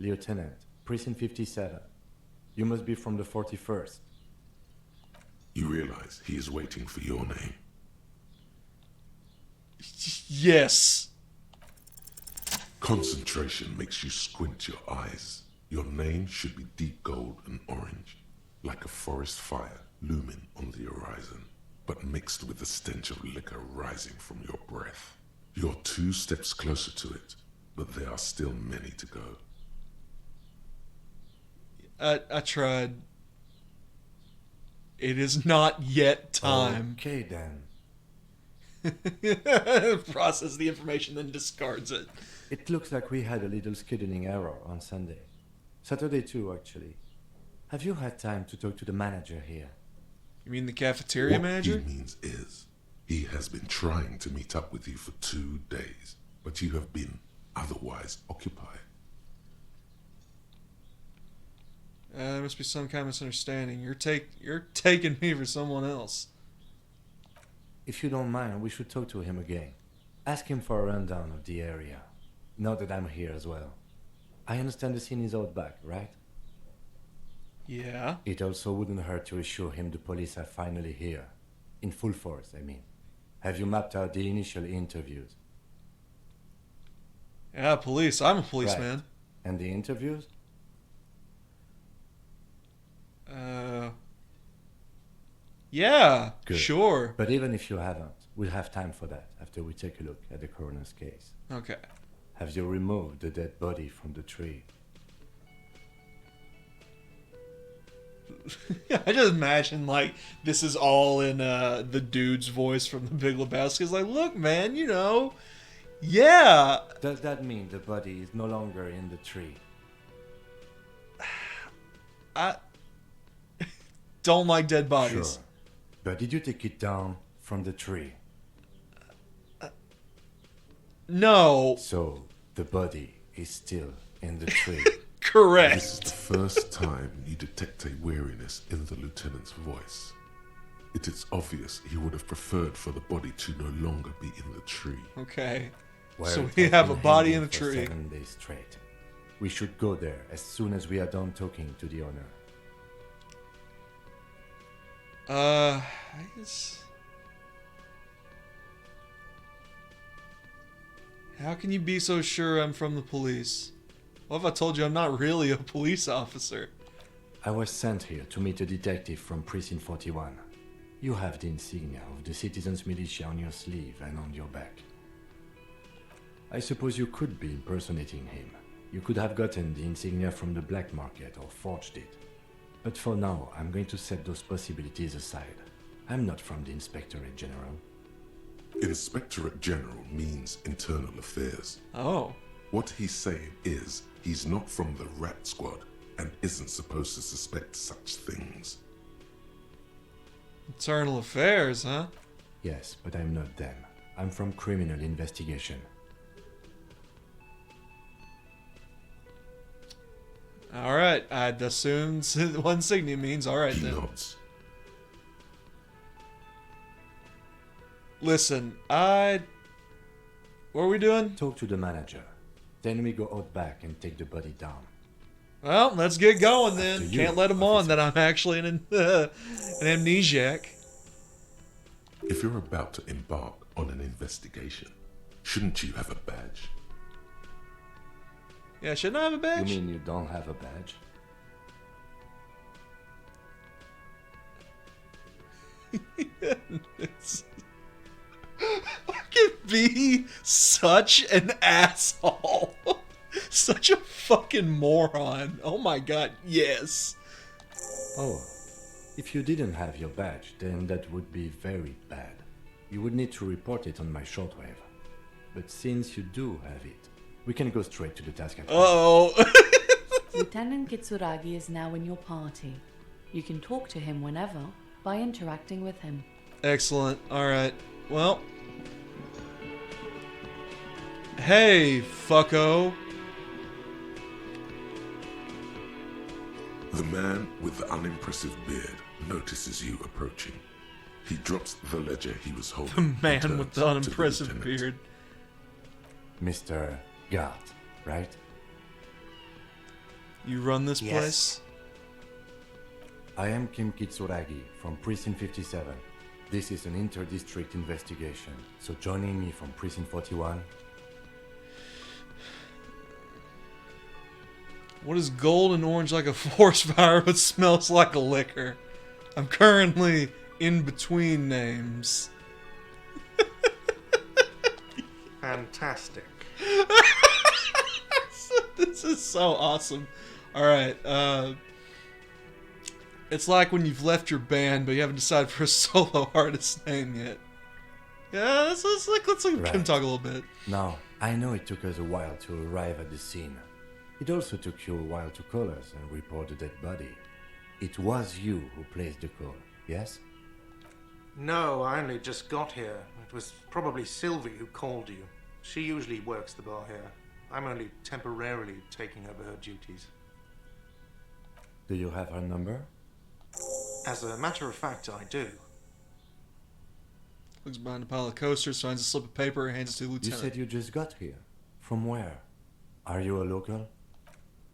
Lieutenant, Precinct 57. You must be from the 41st. You realize he is waiting for your name. Yes. Concentration makes you squint your eyes. Your name should be deep gold and orange, like a forest fire looming on the horizon, but mixed with the stench of liquor rising from your breath. You're 2 steps closer to it, but there are still many to go. I tried. It is not yet time. Okay then. Process the information, then discards it. It looks like we had a little scheduling error on Sunday. Saturday too, actually. Have you had time to talk to the manager here? You mean the cafeteria What manager? he means is, he has been trying to meet up with you for 2 days, but you have been otherwise occupy. There must be some kind of misunderstanding. You're taking me for someone else. If you don't mind, we should talk to him again. Ask him for a rundown of the area. Now that I'm here as well. I understand the scene is out back, right? Yeah. It also wouldn't hurt to assure him the police are finally here. In full force, I mean. Have you mapped out the initial interviews? Yeah, police. I'm a policeman. Right. And the interviews? Yeah, Good. sure. But even if you haven't, we'll have time for that after we take a look at the coroner's case. Okay. Have you removed the dead body from the tree? I just imagine, like, this is all in the dude's voice from The Big Lebowski. It's like, look, man, you know, yeah. Does that mean the body is no longer in the tree? I don't like dead bodies. Sure. But did you take it down from the tree? No. So, the body is still in the tree. Correct. This is the first time you detect a weariness in the lieutenant's voice. It is obvious he would have preferred for the body to no longer be in the tree. Okay. Where So it we has have a been body in hanging the for tree. 7 days straight. We should go there as soon as we are done talking to the owner. I guess. How can you be so sure I'm from the police? What if I told you I'm not really a police officer? I was sent here to meet a detective from Precinct 41. You have the insignia of the Citizens Militia on your sleeve and on your back. I suppose you could be impersonating him. You could have gotten the insignia from the black market or forged it. But for now, I'm going to set those possibilities aside. I'm not from the Inspectorate General. Inspectorate General means internal affairs. Oh. What he's saying is he's not from the rat squad and isn't supposed to suspect such things. Internal affairs, huh? Yes, but I'm not them. I'm from criminal investigation. Alright, I'd assume one insignia means alright He then. nods. Listen, what are we doing? Talk to the manager. Then we go out back and take the body down. Well, let's get going then. After you, Can't let them on officer. that I'm actually an amnesiac. If you're about to embark on an investigation, shouldn't you have a badge? Yeah, shouldn't I have a You badge? mean you don't have a badge? It's fucking be such an asshole. Such a fucking moron. Oh my god, yes. Oh, if you didn't have your badge, then that would be very bad. You would need to report it on my shortwave. But since you do have it, we can go straight to the task at hand. Oh. Lieutenant Kitsuragi is now in your party. You can talk to him whenever by interacting with him. Excellent. Alright. Well. Hey, fucko. The man with the unimpressive beard notices you approaching. He drops the ledger he was holding. The man and with the turns to unimpressive lieutenant. beard. Mr. Gart, right? You run this Yes. place? I am Kim Kitsuragi from Precinct 57. This is an inter-district investigation, so joining me from Precinct 41. What is gold and orange like a forest fire but smells like a liquor? I'm currently in between names. Fantastic. This is so awesome. Alright, it's like when you've left your band but you haven't decided for a solo artist name yet. Yeah, let's Right. talk a little bit. Now, I know it took us a while to arrive at the scene. It also took you a while to call us and report the dead body. It was you who placed the call, yes? No, I only just got here. It was probably Sylvie who called you. She usually works the bar here. I'm only temporarily taking over her duties. Do you have her number? As a matter of fact, I do. Looks behind a pile of coasters, finds a slip of paper, and hands it to the You lieutenant. said you just got here. From where? Are you a local?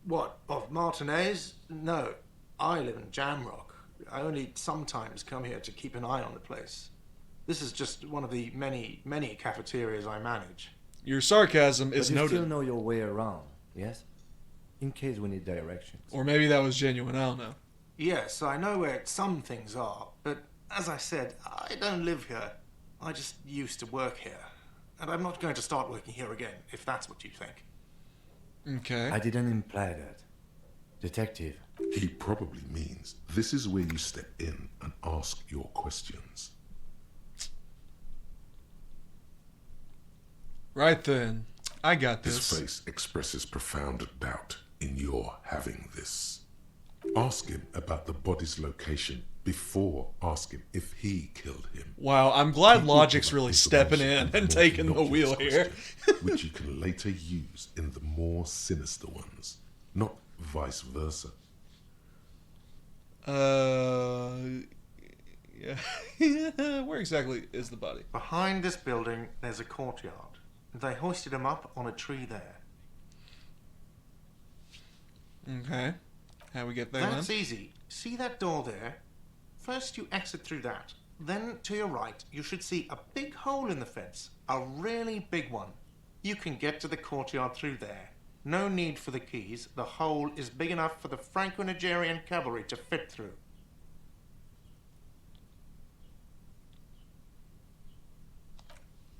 What, of Martinez? No, I live in Jamrock. I only sometimes come here to keep an eye on the place. This is just one of the many, many cafeterias I manage. Your sarcasm is But you noted. still know your way around, yes? In case we need directions. Or maybe that was genuine, I don't know. Yes, I know where some things are, but as I said, I don't live here. I just used to work here. And I'm not going to start working here again, if that's what you think. Okay. I didn't imply that. Detective, He probably means this is where you step in and ask your questions. Right then. I got His this. face expresses profound doubt in your having this. Ask him about the body's location before asking if he killed him. Wow, I'm glad He will Logic's provide really stepping in information and the taking the more wheel innocuous here. question, which you can later use in the more sinister ones, not vice versa. Yeah. Where exactly is the body? Behind this building, there's a courtyard. They hoisted him up on a tree there. Okay. How we get there That's then? easy. See that door there? First you exit through that. Then to your right, you should see a big hole in the fence. A really big one. You can get to the courtyard through there. No need for the keys. The hole is big enough for the Franco-Nigerian cavalry to fit through.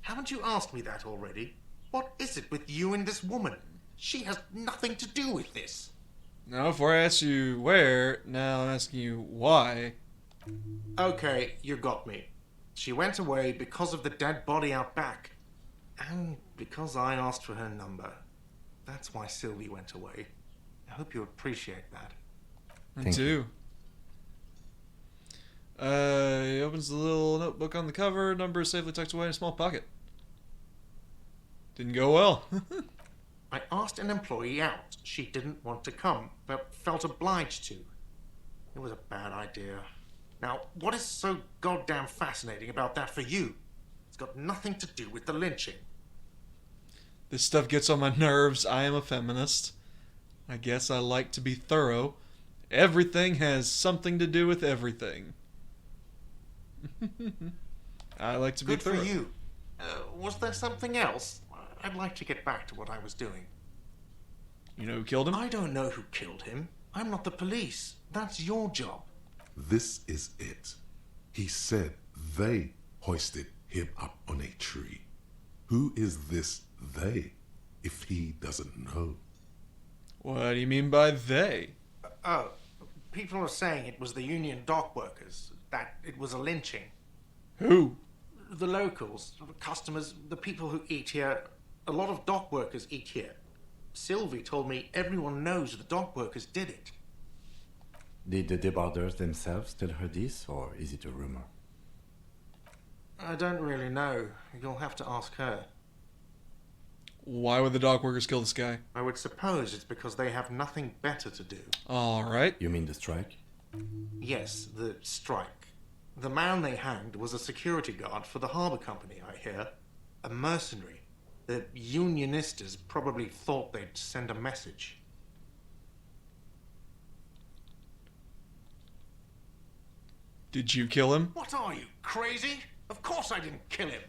Haven't you asked me that already? What is it with you and this woman? She has nothing to do with this. Now, before I ask you where, now I'm asking you why. Okay, you got me. She went away because of the dead body out back. And because I asked for her number. That's why Sylvie went away. I hope you appreciate that. Me Thank too. He opens the little notebook on the cover. Number is safely tucked away in a small pocket. Didn't go well. I asked an employee out. She didn't want to come, but felt obliged to. It was a bad idea. Now, what is so goddamn fascinating about that for you? It's got nothing to do with the lynching. This stuff gets on my nerves. I am a feminist. I guess I like to be thorough. Everything has something to do with everything. I like to be Good for thorough. you. Was there something else? I'd like to get back to what I was doing. You know who killed him? I don't know who killed him. I'm not the police. That's your job. This is it. He said they hoisted him up on a tree. Who is this they, if he doesn't know? What do you mean by they? Oh, people are saying it was the union dock workers, that it was a lynching. Who? The locals, the customers, the people who eat here. A lot of dock workers eat here. Sylvie told me everyone knows the dock workers did it. did the debarders themselves tell her this, or is it a rumor? I don't really know. You'll have to ask her. Why would the dock workers kill this guy? I would suppose it's because they have nothing better to do. Alright. You mean the strike? Yes, the strike. The man they hanged was a security guard for the harbour company, I hear. A mercenary. The unionistas probably thought they'd send a message. Did you kill him? What are you, crazy? Of course I didn't kill him.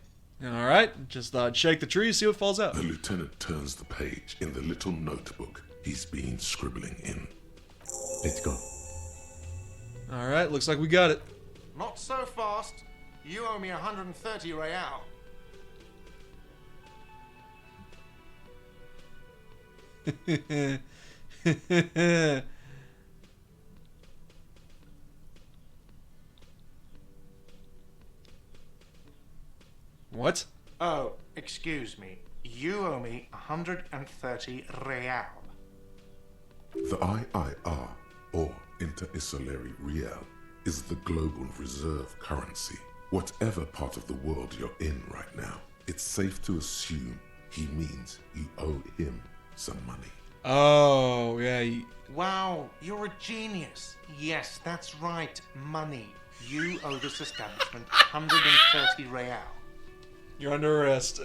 Alright. Just thought I'd shake the tree, see what falls out. The lieutenant turns the page in the little notebook he's been scribbling in. Let's go. Alright, looks like we got it. Not so fast. You owe me 130 real. What? Oh, excuse me. You owe me 130 real. The IIR, or Inter-Isolary Real, is the global reserve currency. Whatever part of the world you're in right now, it's safe to assume he means you owe him some money. Oh, yeah. Wow, you're a genius. Yes, that's right, money. You owe this establishment 130 real. You're under arrest.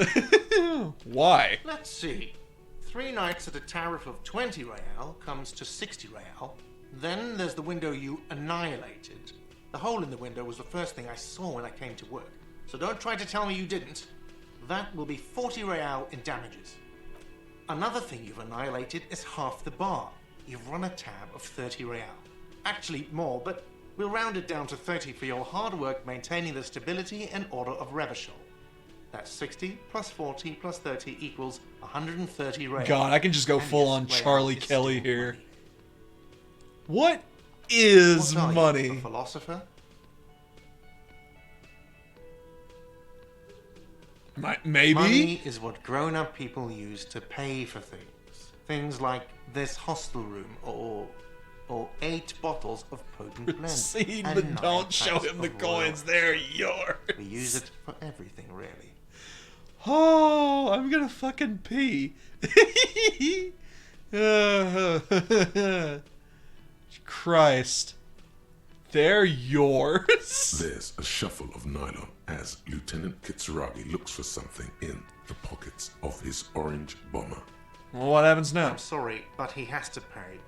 Why? Let's see. 3 nights at a tariff of 20 real comes to 60 real. Then there's the window you annihilated. The hole in the window was the first thing I saw when I came to work. So don't try to tell me you didn't. That will be 40 real in damages. Another thing you've annihilated is half the bar. You've run a tab of 30 real. Actually more, but we'll round it down to 30 for your hard work maintaining the stability and order of Revachol. That's 60 plus 40 plus 30 equals 130 real. God, I can just go And full yes, on real Charlie is Kelly still here. money. What is What are you, money? a philosopher? Maybe? Money is what grown-up people use to pay for things. Things like this hostel room or 8 bottles of potent blend. Proceed, and but 9 don't show packs him the of coins. royal. They're yours. We use it for everything, really. Oh, I'm gonna fucking pee. Christ. They're yours. There's a shuffle of nylon as Lieutenant Kitsuragi looks for something in the pockets of his orange bomber. Well, what happens now? I'm sorry, but he has to pay.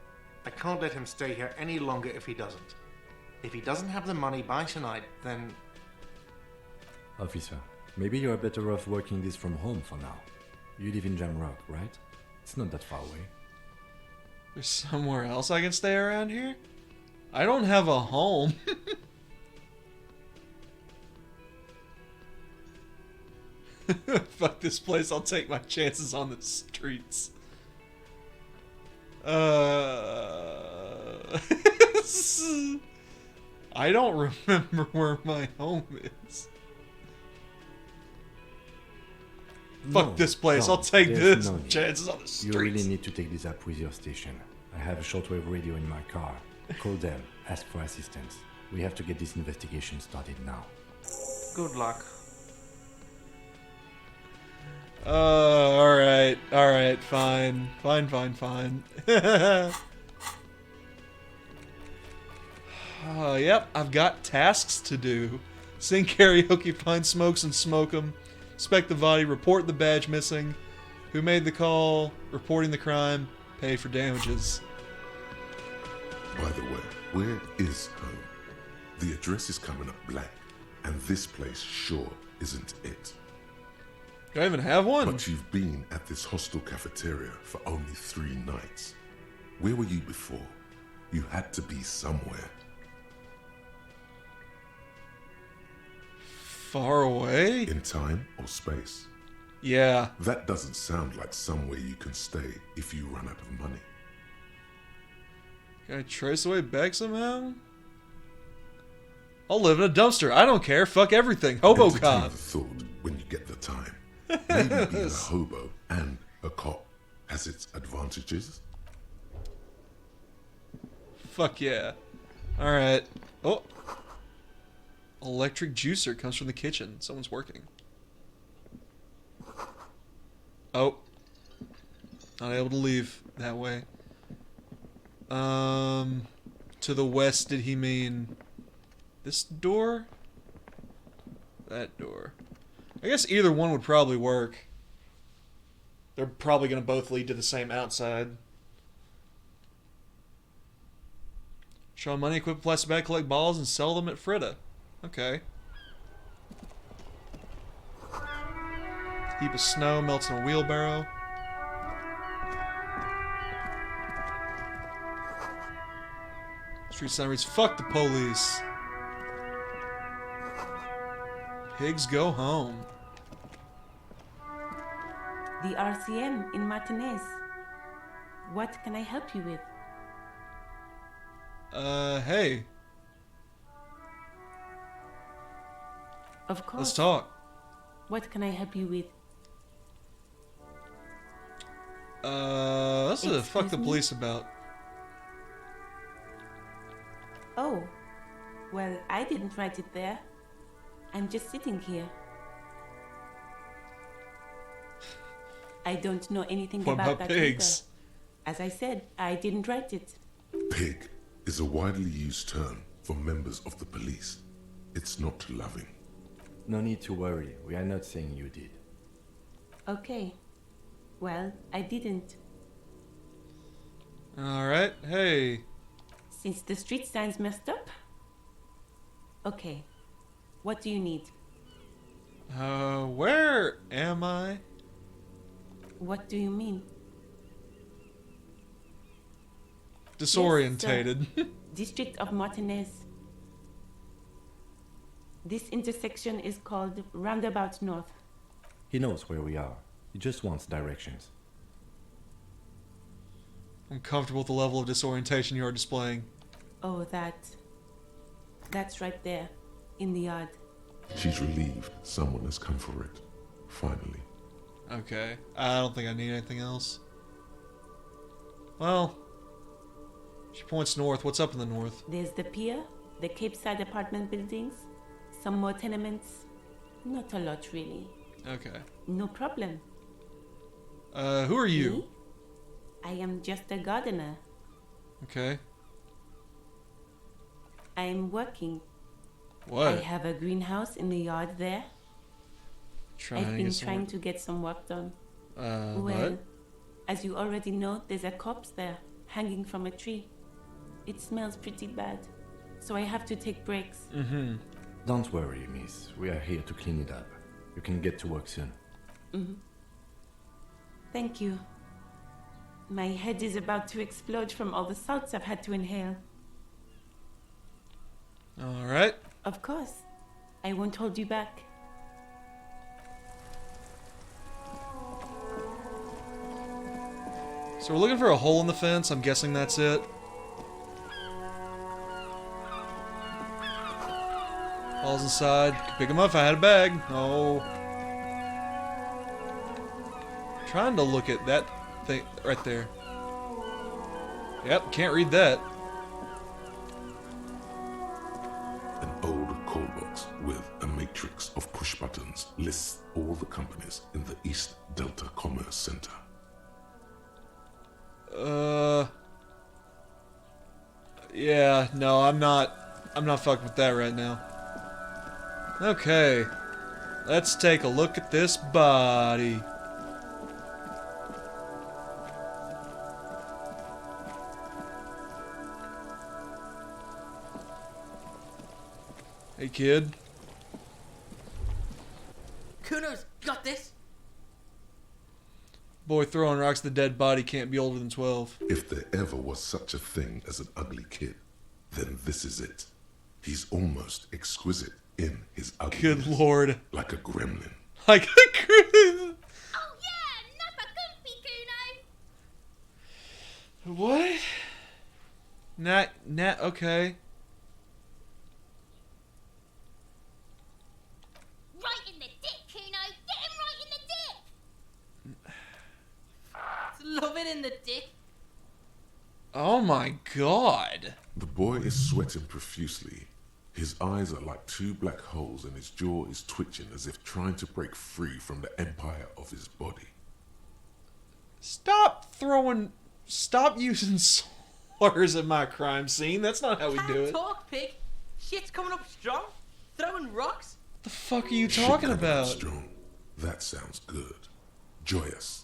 I can't let him stay here any longer if he doesn't. If he doesn't have the money by tonight, then... Officer, maybe you are better off working this from home for now. You live in Jamrock, right? It's not that far away. There's somewhere else I can stay around here? I don't have a home. Fuck this place, I'll take my chances on the streets. I don't remember where my home is. Fuck No, this place, no, I'll take there's this no need. chances on the You streets. really need to take this up with your station. I have a shortwave radio in my car. Call them, ask for assistance. We have to get this investigation started now. Good luck. Alright, fine. Yep, I've got tasks to do. Sing karaoke, find smokes and smoke 'em. Inspect the body, report the badge missing. Who made the call, reporting the crime, pay for damages. By the way, where is home? The address is coming up blank, and this place sure isn't it. Do I even have one? But you've been at this hostel cafeteria for only 3 nights. Where were you before? You had to be somewhere. Far away? In time or space? Yeah. That doesn't sound like somewhere you can stay if you run out of money. Can I trace the way back somehow? I'll live in a dumpster. I don't care. Fuck everything. Hobo Entertain cop. the thought when you get the time. Maybe being a hobo and a cop has its advantages. Fuck yeah. Alright. Oh. Electric juicer comes from the kitchen. Someone's working. Oh. Not able to leave that way. To the west, did he mean this door? That door. I guess either one would probably work. They're probably going to both lead to the same outside. Show money, equip a plastic bag, collect balls, and sell them at Frida. Okay. Heap of snow melts in a wheelbarrow. Street sign reads, fuck the police. Pigs go home. The RCM in Martinez. What can I help you with? Hey. Of course. Let's talk. What can I help you with? What's the fuck the Excuse me? police about? Oh, well, I didn't write it there. I'm just sitting here. I don't know anything What about about that pigs? either. As I said, I didn't write it. Pig is a widely used term for members of the police. It's not loving. No need to worry. We are not saying you did. Okay. Well, I didn't. Alright, hey. Since the street sign's messed up? Okay. What do you need? Where am I? What do you mean? Disorientated. District of Martinez. This intersection is called Roundabout North. He knows where we are. He just wants directions. I'm comfortable with the level of disorientation you are displaying. Oh, that's right there, in the yard. She's relieved someone has come for it. Finally. Okay. I don't think I need anything else. Well, she points north. What's up in the north? There's the pier, the Cape Side apartment buildings, some more tenements. Not a lot, really. Okay. No problem. Who are you? Me? I am just a gardener. Okay. I am working. What? I have a greenhouse in the yard there. I've been trying to get some work done. Well, what? as you already know, there's a corpse there, hanging from a tree. It smells pretty bad, so I have to take breaks. Mm-hmm. Don't worry, miss. We are here to clean it up. You can get to work soon. Mm-hmm. Thank you. My head is about to explode from all the salts I've had to inhale. Alright. Of course. I won't hold you back. So we're looking for a hole in the fence. I'm guessing that's it. Falls inside. Could pick him up if I had a bag. No. Trying to look at that thing right there. Yep, can't read that. An old call box with a matrix of push buttons lists all the companies in the East Delta Commerce Center. Yeah, no, I'm not fucking with that right now. Okay. Let's take a look at this body. Hey, kid. Kuno's got this. Boy throwing rocks at the dead body can't be older than 12. If there ever was such a thing as an ugly kid, then this is it. He's almost exquisite in his ugliness. Good lord. Like a gremlin. Like a gremlin. Oh yeah, Nappa Gumpy Kuno. What? Okay. Right in the dick, Kuno. Get him right in the dick. It's loving in the dick. Oh my god. The boy is sweating profusely. His eyes are like two black holes and his jaw is twitching as if trying to break free from the empire of his body. Stop using slurs at my crime scene. That's not how we do it. What Talk, pig. Shit's coming up strong. Throwing rocks. the fuck are you Shit talking coming up about? Strong. That sounds good. Joyous.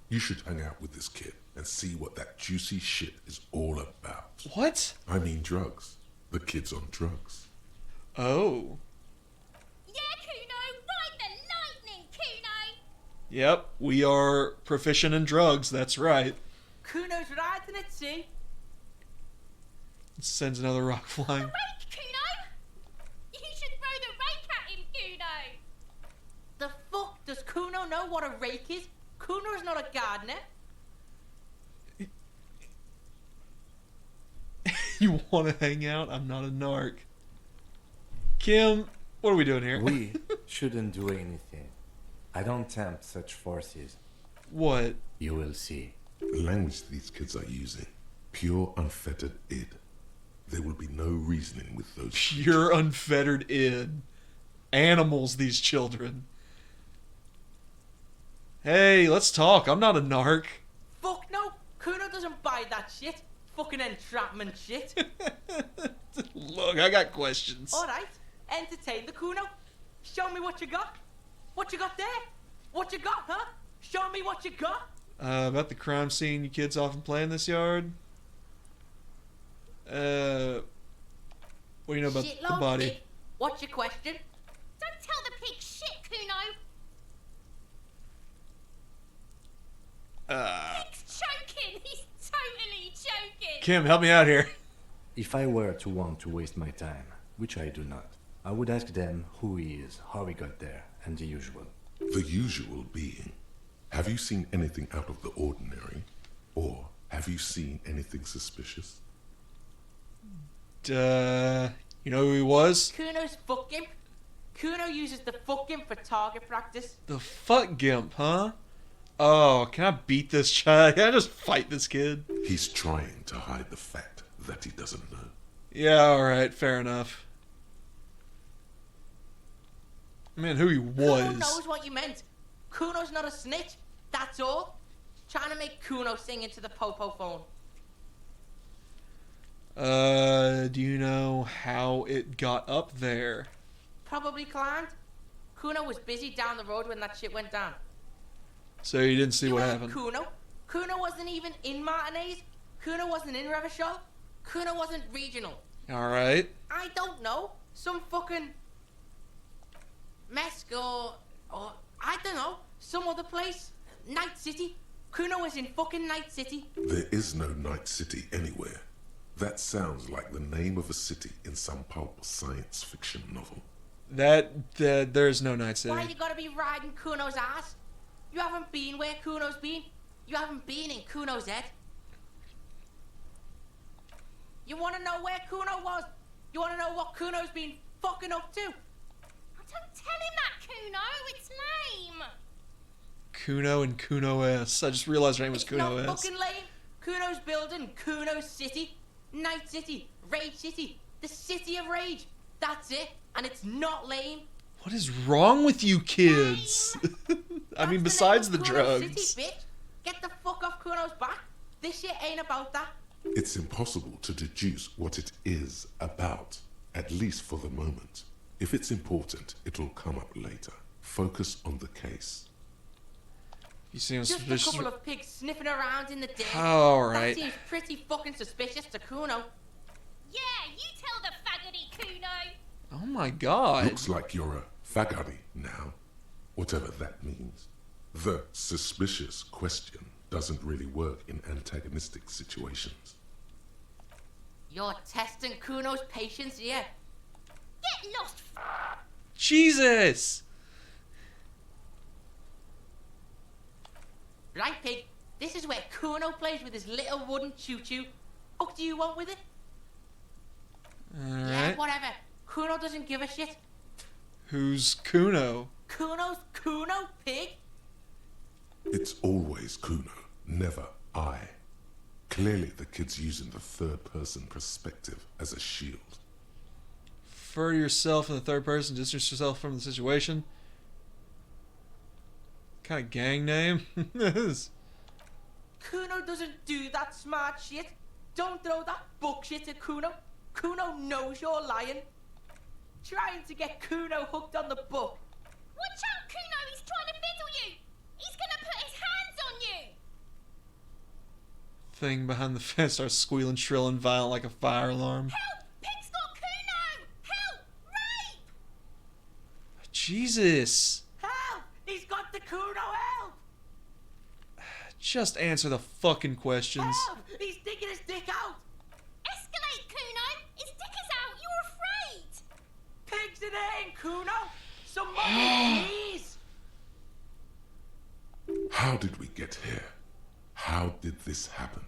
You should hang out with this kid and see what that juicy shit is all about. What? I mean drugs. The kid's on drugs. Oh. Yeah, Kuno. Ride the lightning, Kuno. Yep, we are proficient in drugs, that's right. Kuno's riding it, see? Sends another rock flying. Rake, Kuno. You should throw the rake at him, Kuno. The fuck does Kuno know what a rake is? Kuno's not a gardener. You want to hang out? I'm not a narc. Kim, what are we doing here? We shouldn't do anything. I don't tempt such forces. What? You will see. The language these kids are using. Pure unfettered id. There will be no reasoning with those. Pure unfettered. Animals, these children. Hey, let's talk. I'm not a narc. Fuck no. Kuno doesn't buy that shit. Fucking entrapment shit. Look, I got questions. Alright, entertain the Kuno. Show me what you got. What you got there? What you got, huh? Show me what you got. About the crime scene you kids often play in this yard. What do you know about the Shitload body? pig. What's your question? Don't tell the pig shit, Kuno. Pig's choking. He's totally choking. Kim, help me out here. If I were to want to waste my time, which I do not, I would ask them who he is, how he got there, and the usual. The usual being, have you seen anything out of the ordinary? Or have you seen anything suspicious? You know who he was? Kuno's fuck gimp. Kuno uses the fuck gimp for target practice. The fuck gimp, huh? Oh, can I beat this child? Can I just fight this kid? He's trying to hide the fact that he doesn't know. Yeah, alright, fair enough. Man, who he was. Kuno knows what you meant. Kuno's not a snitch. That's all. Trying to make Kuno sing into the popo phone. Do you know how it got up there? Probably climbed. Kuno was busy down the road when that shit went down. So you didn't see You what ain't happened. Kuno. Kuno wasn't even in Martinez. Kuno wasn't in Revachol. Kuno wasn't regional. Alright. I don't know. Some fucking Mesk or I don't know. Some other place. Night City. Kuno was in fucking Night City. There is no Night City anywhere. That sounds like the name of a city in some pulp science fiction novel. There's no Night Why City. you gotta be riding Kuno's ass? You haven't been where Kuno's been. You haven't been in Kuno's head. You wanna know where Kuno was? You wanna know what Kuno's been fucking up to? Don't tell him that, Kuno. It's lame. Kuno and Kuno S. I just realized her name was It's Kuno not S. fucking lame. Kuno's building Kuno's city. Night City. Rage City. The city of rage. That's it. And it's not lame. What is wrong with you kids? I mean, That's besides the name of Kuno's drugs. City, bitch. Get the fuck off Kuno's back. This shit ain't about that. It's impossible to deduce what it is about, at least for the moment. If it's important, it'll come up later. Focus on the case. You seem Just a suspicious. couple of pigs sniffing around in the dirt. Alright. That seems pretty fucking suspicious to Kuno. Yeah, you tell the faggoty, Kuno. Oh my god. Looks like you're a faggoty now, whatever that means. The suspicious question doesn't really work in antagonistic situations. You're testing Kuno's patience here. Get lost. Jesus! Right, pig? This is where Kuno plays with his little wooden choo-choo. What do you want with it? Yeah, Alright. whatever. Kuno doesn't give a shit. Who's Kuno? Kuno's Kuno, pig? It's always Kuno, never I. Clearly the kid's using the third-person perspective as a shield. Refer to yourself in the third person, distance yourself from the situation. Kind of gang name? This. Kuno doesn't do that smart shit. Don't throw that bullshit at Kuno. Kuno knows you're lying. Trying to get Kuno hooked on the book. Watch out, Kuno. He's trying to fiddle you. He's gonna put his hands on you. Thing behind the fence starts squealing shrill and violent like a fire alarm. Help! Pig's got Kuno. Help! Rape! Jesus! Help! He's got the Kuno, help! Just answer the fucking questions. Help! He's sticking his dick out! Escalate, Kuno. His dick is out. You're afraid. Pigs in aim, Kuno! Some money, please! How did we get here? How did this happen?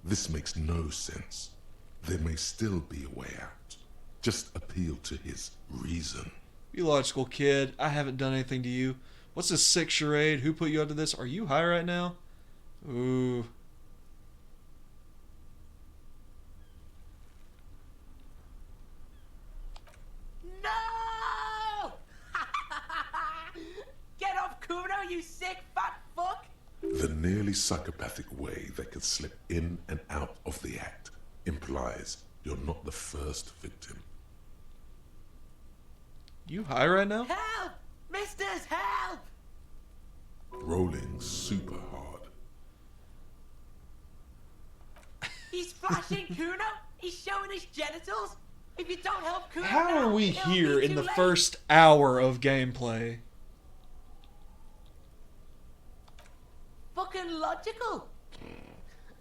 This makes no sense. There may still be a way out. Just appeal to his reason. You logical kid. I haven't done anything to you. What's this sick charade? Who put you onto this? Are you high right now? Ooh. No! Get off, Kuno, you sick fat nearly psychopathic way they can slip in and out of the act implies you're not the first victim. You high right now? Help! Misters, help! Rolling super hard. He's flashing Kuno! He's showing his genitals! If you don't help Kuno How now, are we it'll here be in too the late. first hour of gameplay? Fucking logical!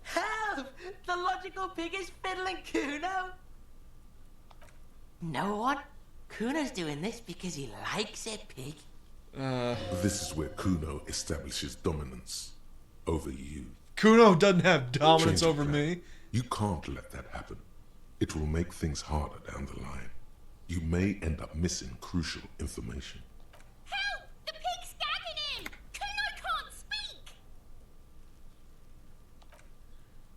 Help! The logical pig is fiddling Kuno! Know what? Kuno's doing this because he likes it, pig. This is where Kuno establishes dominance over you. Kuno doesn't have dominance Change of over plan. me. You can't let that happen. It will make things harder down the line. You may end up missing crucial information. Help! The pig's gagging him! Kuno can't speak!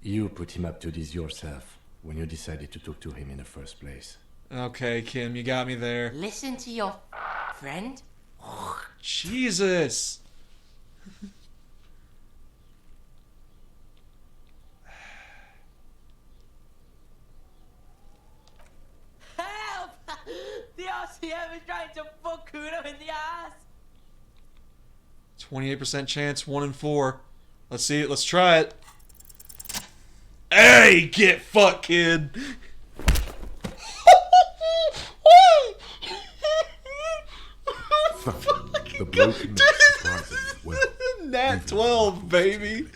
You put him up to this yourself when you decided to talk to him in the first place. Okay, Kim, you got me there. Listen to your friend. Jesus. Help! The RCM is trying to fuck Kuno in the ass! 28% chance, 1 in 4. Let's see it. Let's try it. Hey, get fucked, kid. The bloke makes surprisingly well. Nat 12, baby.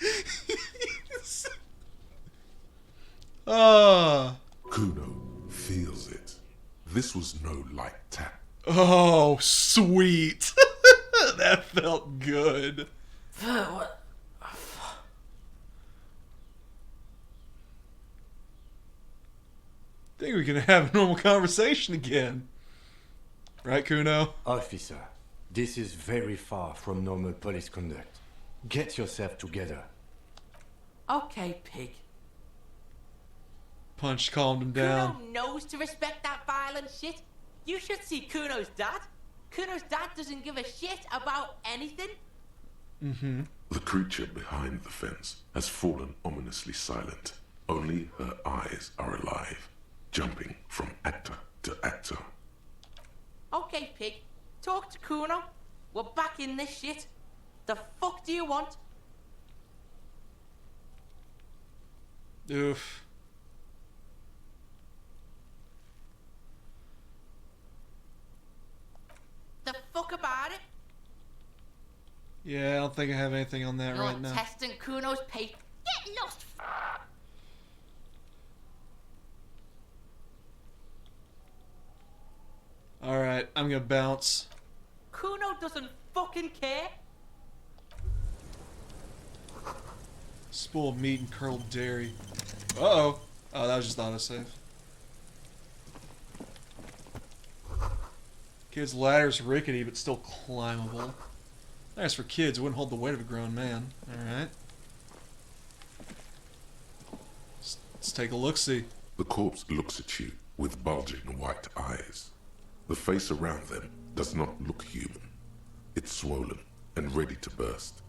Ah. Kuno feels it. This was no light tap. Oh, sweet. That felt good. Think we can have a normal conversation again. Right, Kuno? Officer, this is very far from normal police conduct. Get yourself together. Okay, pig. Punch calmed him down. Kuno knows to respect that violent shit. You should see Kuno's dad. Kuno's dad doesn't give a shit about anything. Mm-hmm. The creature behind the fence has fallen ominously silent. Only her eyes are alive, jumping from actor to actor. Okay, pig. Talk to Kuno. We're back in this shit. The fuck do you want? Oof. The fuck about it? Yeah, I don't think I have anything on that You're right now. testing Kuno's pace. Get lost! Alright, I'm gonna bounce. Kuno doesn't fucking care. Spool of meat and curdled dairy. Uh-oh. Oh, that was just autosave. Kid's ladder's rickety, but still climbable. Nice for kids, it wouldn't hold the weight of a grown man. Alright. Let's take a look-see. The corpse looks at you with bulging white eyes. The face around them does not look human. It's swollen and ready to burst.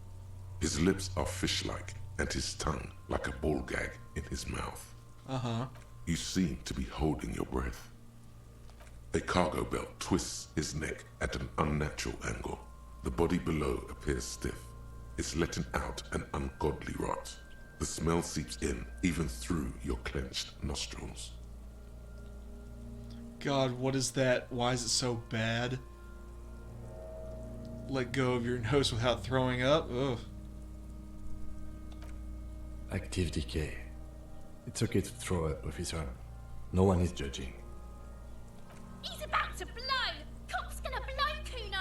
His lips are fish-like and his tongue like a ball gag in his mouth. Uh-huh. You seem to be holding your breath. A cargo belt twists his neck at an unnatural angle. The body below appears stiff. It's letting out an ungodly rot. The smell seeps in even through your clenched nostrils. God, what is that? Why is it so bad? Let go of your nose without throwing up? Ugh. Active decay. It's okay to throw up, officer. No one is judging. He's about to blow! Cop's gonna blow Kuno!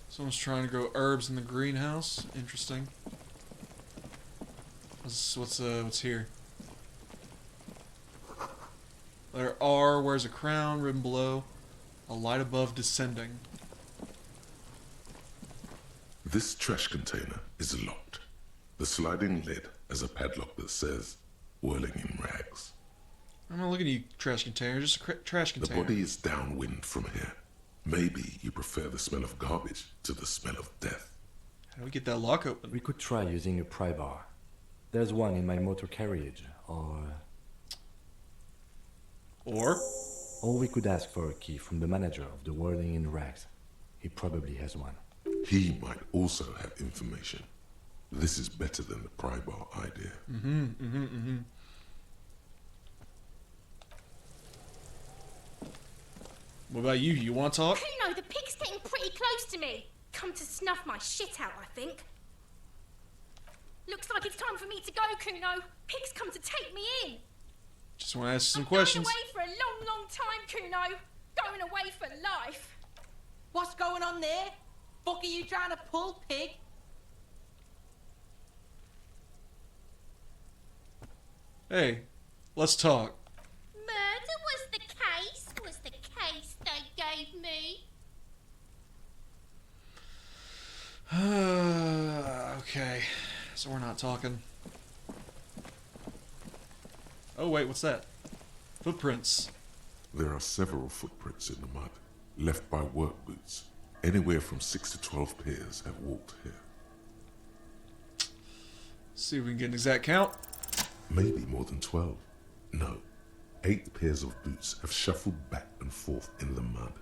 Someone's trying to grow herbs in the greenhouse. Interesting. What's here? Letter R wears a crown, ribbon below, a light above descending. This trash container is locked. The sliding lid has a padlock that says, whirling in rags. I'm not looking at you, trash container. Just a trash The container. body is downwind from here. Maybe you prefer the smell of garbage to the smell of death. How do we get that lock open? We could try using a pry bar. There's one in my motor carriage, or we could ask for a key from the manager of the Whirling in Rags. He probably has one. He might also have information. This is better than the pry bar idea. What about you? You want to talk? Kuno, the pig's getting pretty close to me. Come to snuff my shit out, I think. Looks like it's time for me to go, Kuno. Pig's come to take me in. Just want to ask some I'm questions. going away for a long, long time, Kuno. Going away for life. What's going on there? Fuck are you trying to pull, pig? Hey, let's talk. Murder was the case they gave me. Okay, so we're not talking. Oh wait, what's that? Footprints. There are several footprints in the mud, left by work boots. Anywhere from 6 to 12 pairs have walked here. See if we can get an exact count. Maybe more than 12. No, 8 pairs of boots have shuffled back and forth in the mud.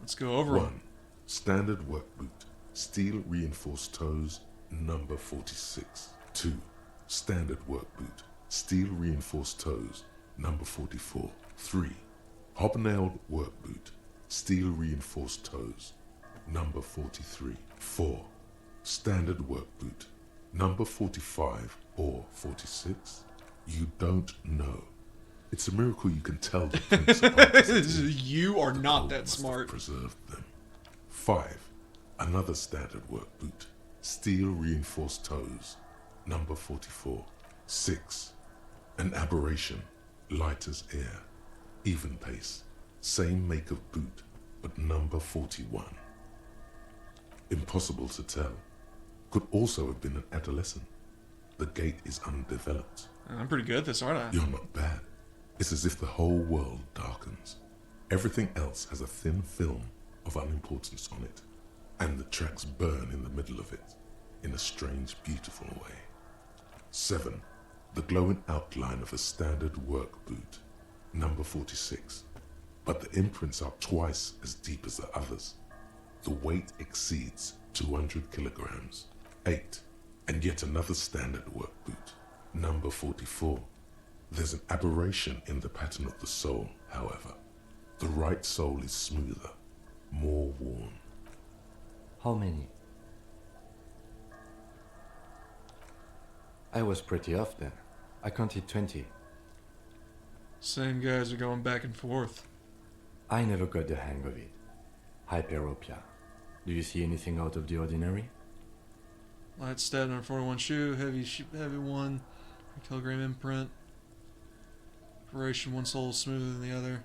Let's go over 'em. 1. Standard work boot, steel reinforced toes, number 46. 2. Standard work boot, steel reinforced toes, number 44. 3. Hobnailed work boot, steel reinforced toes, number 43. 4. Standard work boot, number 45 or 46. You don't know. It's a miracle you can tell the prints apart as it is. You are The not cold that must have smart. Preserved them. 5. Another standard work boot, steel reinforced toes, number 44. 6. An aberration, light as air, even pace, same make of boot, but number 41. Impossible to tell. Could also have been an adolescent. The gait is undeveloped. I'm pretty good at this, aren't I? You're not bad. It's as if the whole world darkens. Everything else has a thin film of unimportance on it, and the tracks burn in the middle of it, in a strange, beautiful way. 7. The glowing outline of a standard work boot, number 46. But the imprints are twice as deep as the others. The weight exceeds 200 kilograms. 8. And yet another standard work boot, number 44. There's an aberration in the pattern of the sole, however. The right sole is smoother, more worn. How many? I was pretty off then. I counted 20. Same guys are going back and forth. I never got the hang of it. Hyperopia. Do you see anything out of the ordinary? Light stab number 41 shoe, heavy 1 kilogram imprint. Operation, one sole is smoother than the other.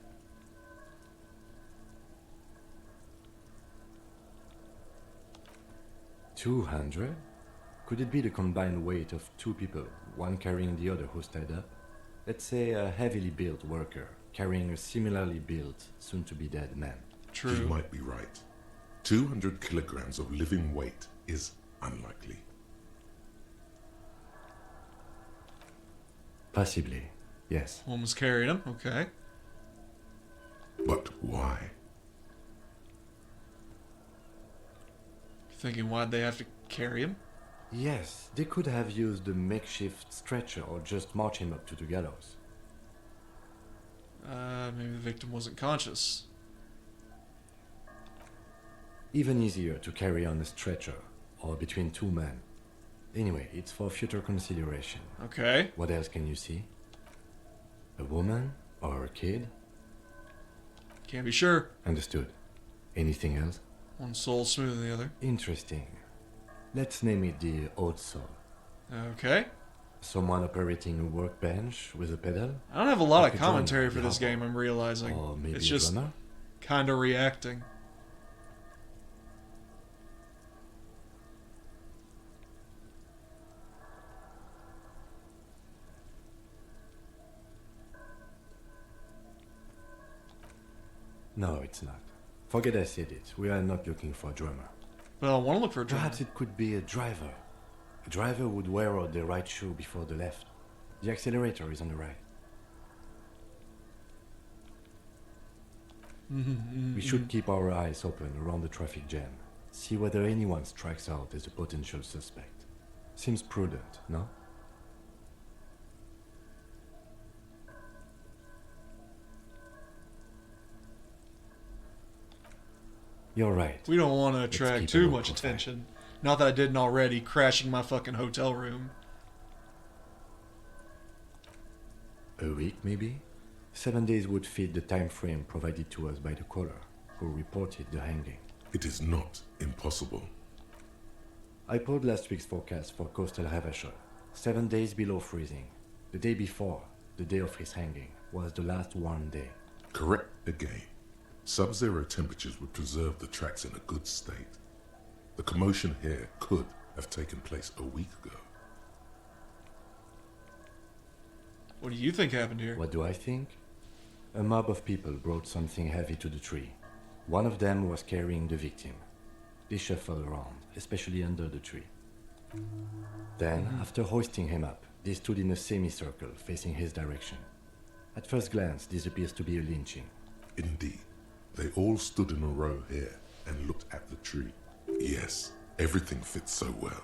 $200? Could it be the combined weight of 2 people, one carrying the other who's tied up? Let's say a heavily built worker carrying a similarly built, soon-to-be-dead man. True. You might be right. 200 kilograms of living weight is unlikely. Possibly, yes. Woman's carrying him, okay. But why? Thinking why'd they have to carry him? Yes, they could have used a makeshift stretcher or just march him up to the gallows. Maybe the victim wasn't conscious. Even easier to carry on a stretcher, or between 2 men. Anyway, it's for future consideration. Okay. What else can you see? A woman or a kid? Can't be sure. Understood. Anything else? One sole smoother than the other. Interesting. Let's name it the odd soul. Okay. Someone operating a workbench with a pedal? I don't have a lot Like of a drummer, commentary for yeah. this game, I'm realizing. Or maybe It's a just drummer? kind of reacting. No, it's not. Forget I said it. We are not looking for a drummer. But I want to look for a drummer. Perhaps it could be a driver. A driver would wear out the right shoe before the left. The accelerator is on the right. We should keep our eyes open around the traffic jam. See whether anyone strikes out as a potential suspect. Seems prudent, no? You're right. We don't want to Let's attract keep too a much local eye. attention. Not that I didn't already, crashing my fucking hotel room. A week, maybe? 7 days would fit the time frame provided to us by the caller, who reported the hanging. It is not impossible. I pulled last week's forecast for coastal Havashol. 7 days below freezing. The day before, the day of his hanging, was the last warm day. Correct again. Sub-zero temperatures would preserve the tracks in a good state. The commotion here could have taken place a week ago. What do you think happened here? What do I think? A mob of people brought something heavy to the tree. One of them was carrying the victim. They shuffled around, especially under the tree. Then, after hoisting him up, they stood in a semicircle facing his direction. At first glance, this appears to be a lynching. Indeed. They all stood in a row here and looked at the tree. Yes, everything fits so well.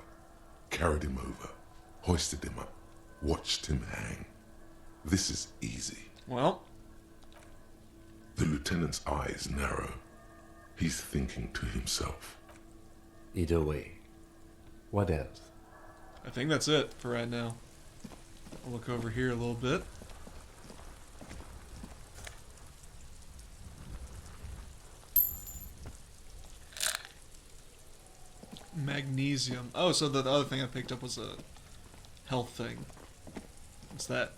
Carried him over, hoisted him up, watched him hang. This is easy. Well, The lieutenant's eyes narrow. He's thinking to himself. Either way. What else? I think that's it for right now. I'll look over here a little bit. Magnesium. Oh, so the other thing I picked up was a health thing. What's that?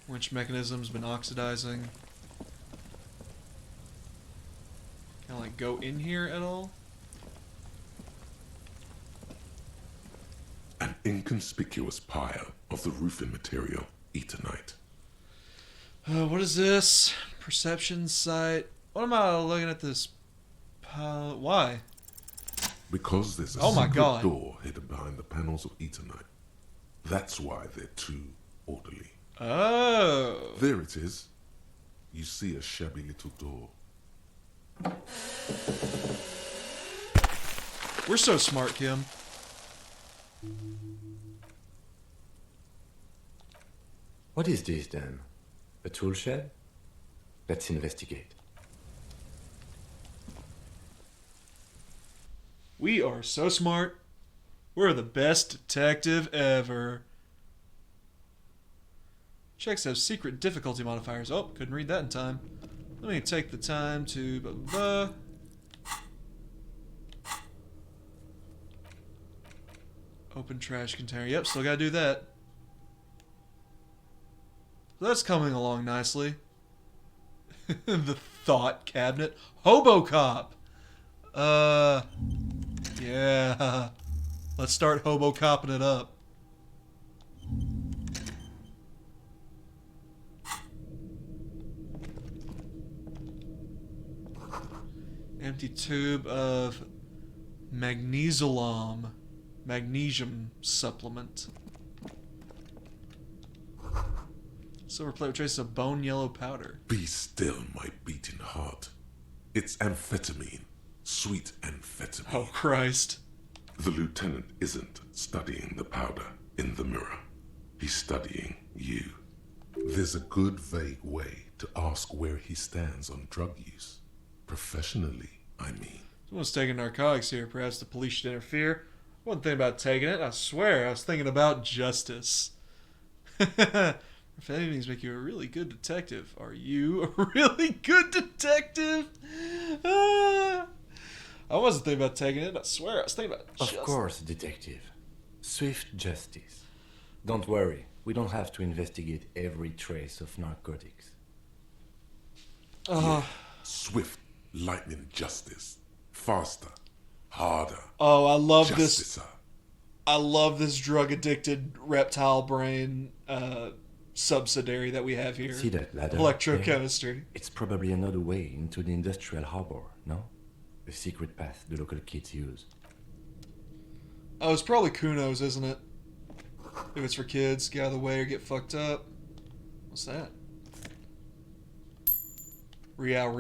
Winch mechanism's been oxidizing. Can I like go in here at all? An inconspicuous pile of the roofing material, Eternite. What is this? Perception sight. What am I looking at this pile? Why? Because there's a Oh my secret God. door hidden behind the panels of Eternite. That's why they're too orderly. Oh. There it is. You see a shabby little door. We're so smart, Kim. What is this then? A tool shed? Let's investigate. We are so smart. We're the best detective ever. Checks have secret difficulty modifiers. Oh, couldn't read that in time. Let me take the time to blah, blah, blah. Open trash container. Yep, still gotta do that. That's coming along nicely. The thought cabinet. Hobocop! Yeah. Let's start hobocopping it up. Empty tube of magnesium supplement. Silver plate with traces of bone yellow powder. Be still, my beating heart. It's amphetamine. Sweet amphetamine. Oh, Christ. The lieutenant isn't studying the powder in the mirror. He's studying you. There's a good, vague way to ask where he stands on drug use. Professionally, I mean. Someone's taking narcotics here. Perhaps the police should interfere. I wasn't thinking about taking it. I swear, I was thinking about justice. If anything's make you a really good detective, are you a really good detective? I wasn't thinking about taking it. I swear, I was thinking about justice. Of course, detective. Swift justice. Don't worry, we don't have to investigate every trace of narcotics. Swift, lightning justice. Faster. Harder. Oh, I love this. Justicer. I love this drug-addicted reptile brain subsidiary that we have here. See that ladder? Electrochemistry. It's probably another way into the industrial harbor, no? A secret path the local kids use. Oh, it's probably Kuno's, isn't it? If it's for kids, get out of the way or get fucked up. What's that? Real.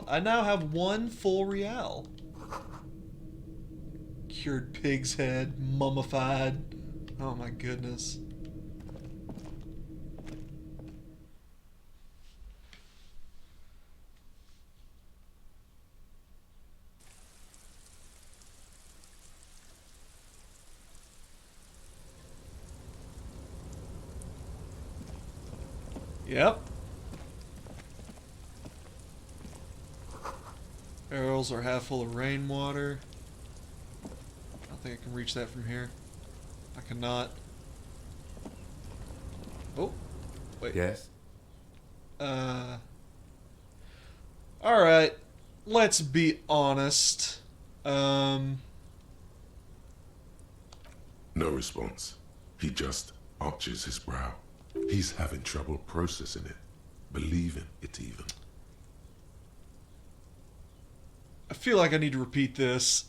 I now have 1 full real. Cured pig's head, mummified. Oh my goodness. Yep. Barrels are half full of rainwater. I don't think I can reach that from here. I cannot. Oh, wait. Yes? Alright. Let's be honest. No response. He just arches his brow. He's having trouble processing it, believing it even. I feel like I need to repeat this.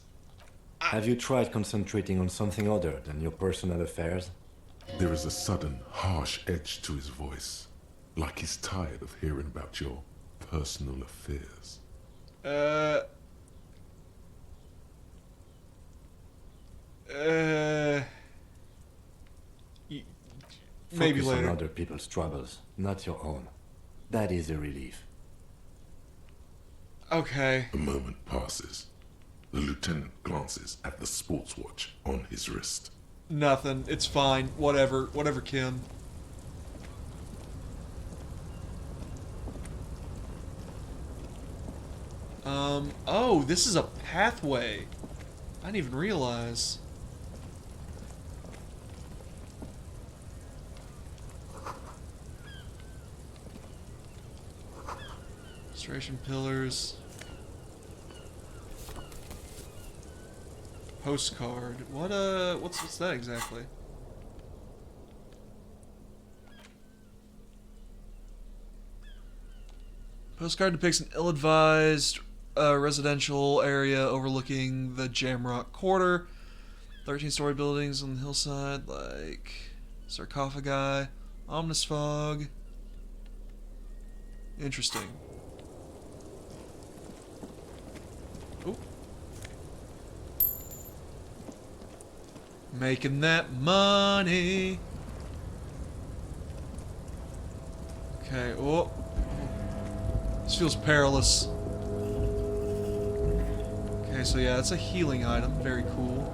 Have you tried concentrating on something other than your personal affairs? There is a sudden, harsh edge to his voice, like he's tired of hearing about your personal affairs. Maybe Focus later. on other people's troubles, not your own. That is a relief. Okay. A moment passes. The lieutenant glances at the sports watch on his wrist. Nothing. It's fine. Whatever. Whatever, Kim. Oh, this is a pathway. I didn't even realize. Restoration pillars. Postcard. What's that exactly? Postcard depicts an ill-advised residential area overlooking the Jamrock Quarter. 13-story buildings on the hillside, like sarcophagi, ominous fog. Interesting. Oh. Making that money. Okay, oh. This feels perilous. Okay, so yeah, it's a healing item. Very cool.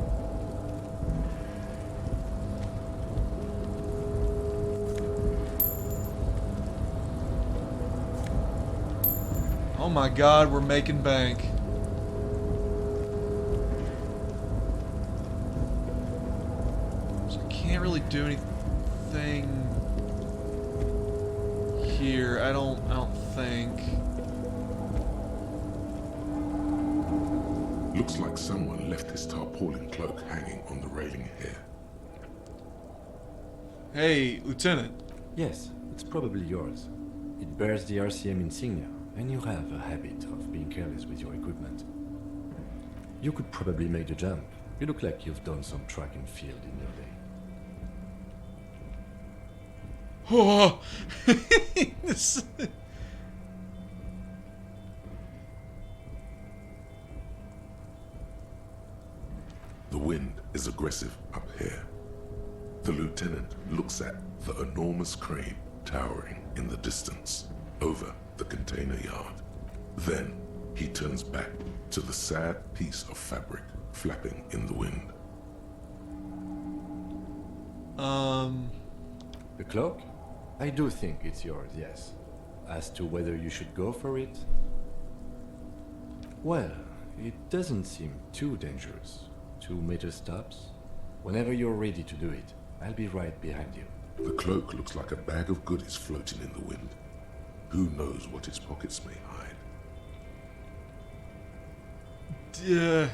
Oh my god, we're making bank. So I can't really do anything here. I don't think. Looks like someone left his tarpaulin cloak hanging on the railing here. Hey, Lieutenant. Yes, it's probably yours. It bears the RCM insignia, and you have a habit of being careless with your equipment. You could probably make the jump. You look like you've done some track and field in your day. Oh, this. The wind is aggressive up here. The lieutenant looks at the enormous crane towering in the distance over the container yard. Then he turns back to the sad piece of fabric flapping in the wind. The cloak? I do think it's yours, yes. As to whether you should go for it? Well, it doesn't seem too dangerous. 2 meter stops. Whenever you're ready to do it, I'll be right behind you. The cloak looks like a bag of goodies floating in the wind. Who knows what its pockets may hide? Yeah.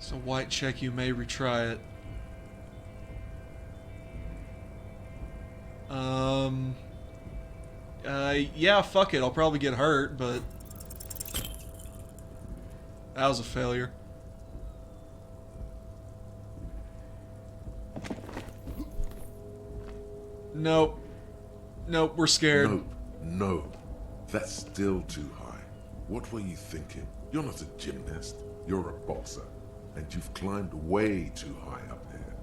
It's a white check, you may retry it. Yeah, fuck it. I'll probably get hurt, but that was a failure. Nope. Nope, we're scared. No, no. That's still too high. What were you thinking? You're not a gymnast. You're a boxer. And you've climbed way too high up here.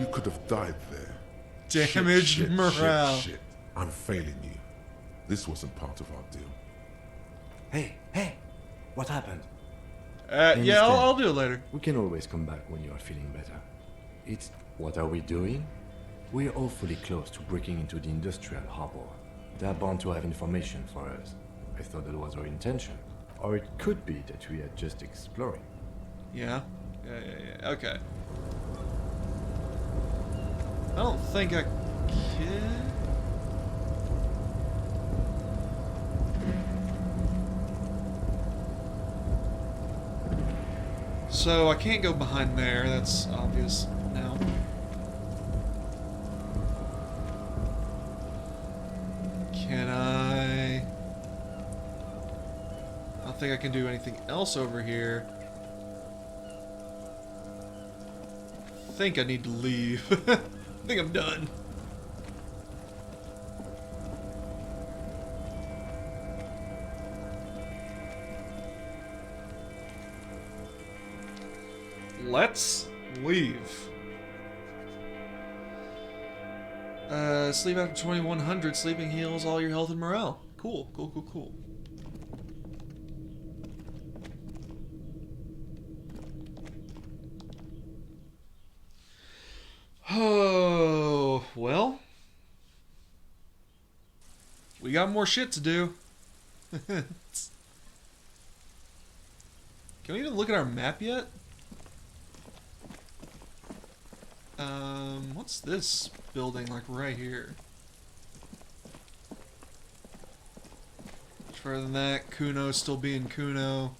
You could have died there. Damaged morale. Shit. I'm failing you. This wasn't part of our deal. Hey, what happened? Yeah, I'll do it later. We can always come back when you are feeling better. It's... What are we doing? We're awfully close to breaking into the industrial harbor. They are bound to have information for us. I thought that was our intention. Or it could be that we are just exploring. Yeah. Okay. I don't think I can. So I can't go behind there, that's obvious now. Can I don't think I can do anything else over here. I think I need to leave. I think I'm done. Let's leave. Sleep after 2100. Sleeping heals all your health and morale. Cool. Oh, well. We got more shit to do. Can we even look at our map yet? What's this building like right here? Much further than that, Kuno still being Kuno.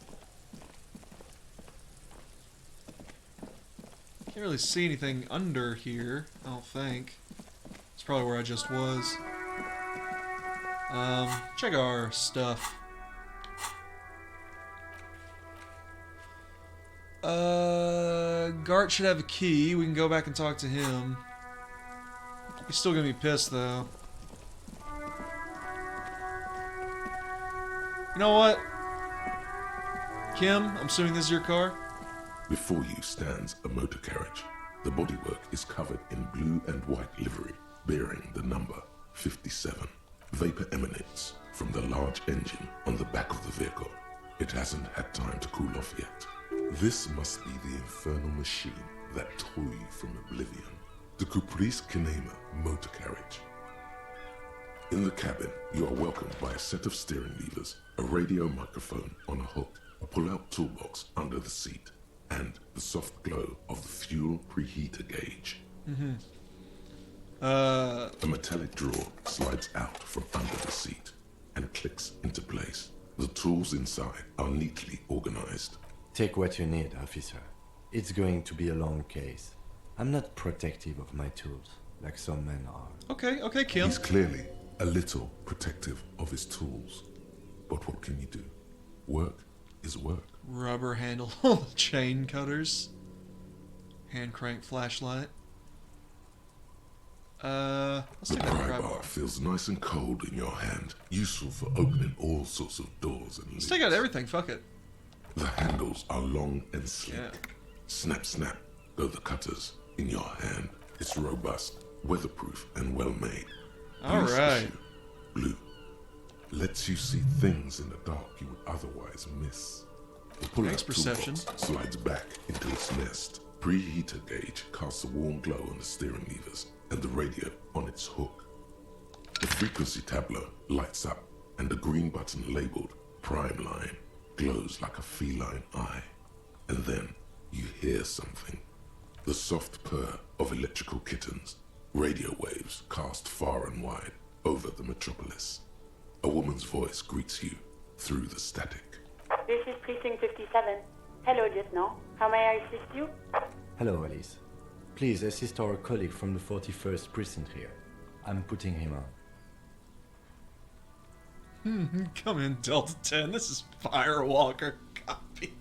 Can't really see anything under here, I don't think. It's probably where I just was. Check our stuff. Gart should have a key. We can go back and talk to him. He's still gonna be pissed, though. You know what? Kim, I'm assuming this is your car? Before you stands a motor carriage. The bodywork is covered in blue and white livery, bearing the number 57. Vapor emanates from the large engine on the back of the vehicle. It hasn't had time to cool off yet. This must be the infernal machine that tore you from oblivion. The Caprice Kinema motor carriage. In the cabin, you are welcomed by a set of steering levers, a radio microphone on a hook, a pull-out toolbox under the seat, and the soft glow of the fuel preheater gauge. A metallic drawer slides out from under the seat and clicks into place. The tools inside are neatly organized. Take what you need, officer. It's going to be a long case. I'm not protective of my tools, like some men are. Okay, Kim. He's clearly a little protective of his tools. But what can you do? Work is work. Rubber handle chain cutters. Hand crank flashlight. Let's The take that pry pry bar bar. feels nice and cold in your hand, useful for opening all sorts of doors and Let's lids. take out everything, fuck it. The handles are long and sleek. Yeah. Snap, snap, go the cutters in your hand. It's robust, weatherproof, and well made. All Police right. issue. Blue. Lets you see things in the dark you would otherwise miss. The pull-out Thanks, perception. toolbox slides back into its nest. Preheater gauge casts a warm glow on the steering levers and the radio on its hook. The frequency tableau lights up and the green button labeled Prime Line glows like a feline eye. And then you hear something. The soft purr of electrical kittens. Radio waves cast far and wide over the metropolis. A woman's voice greets you through the static. This is Precinct 57. Hello, Lieutenant. How may I assist you? Hello, Alice. Please assist our colleague from the 41st precinct here. I'm putting him on. Come in, Delta 10. This is Firewalker. Copy.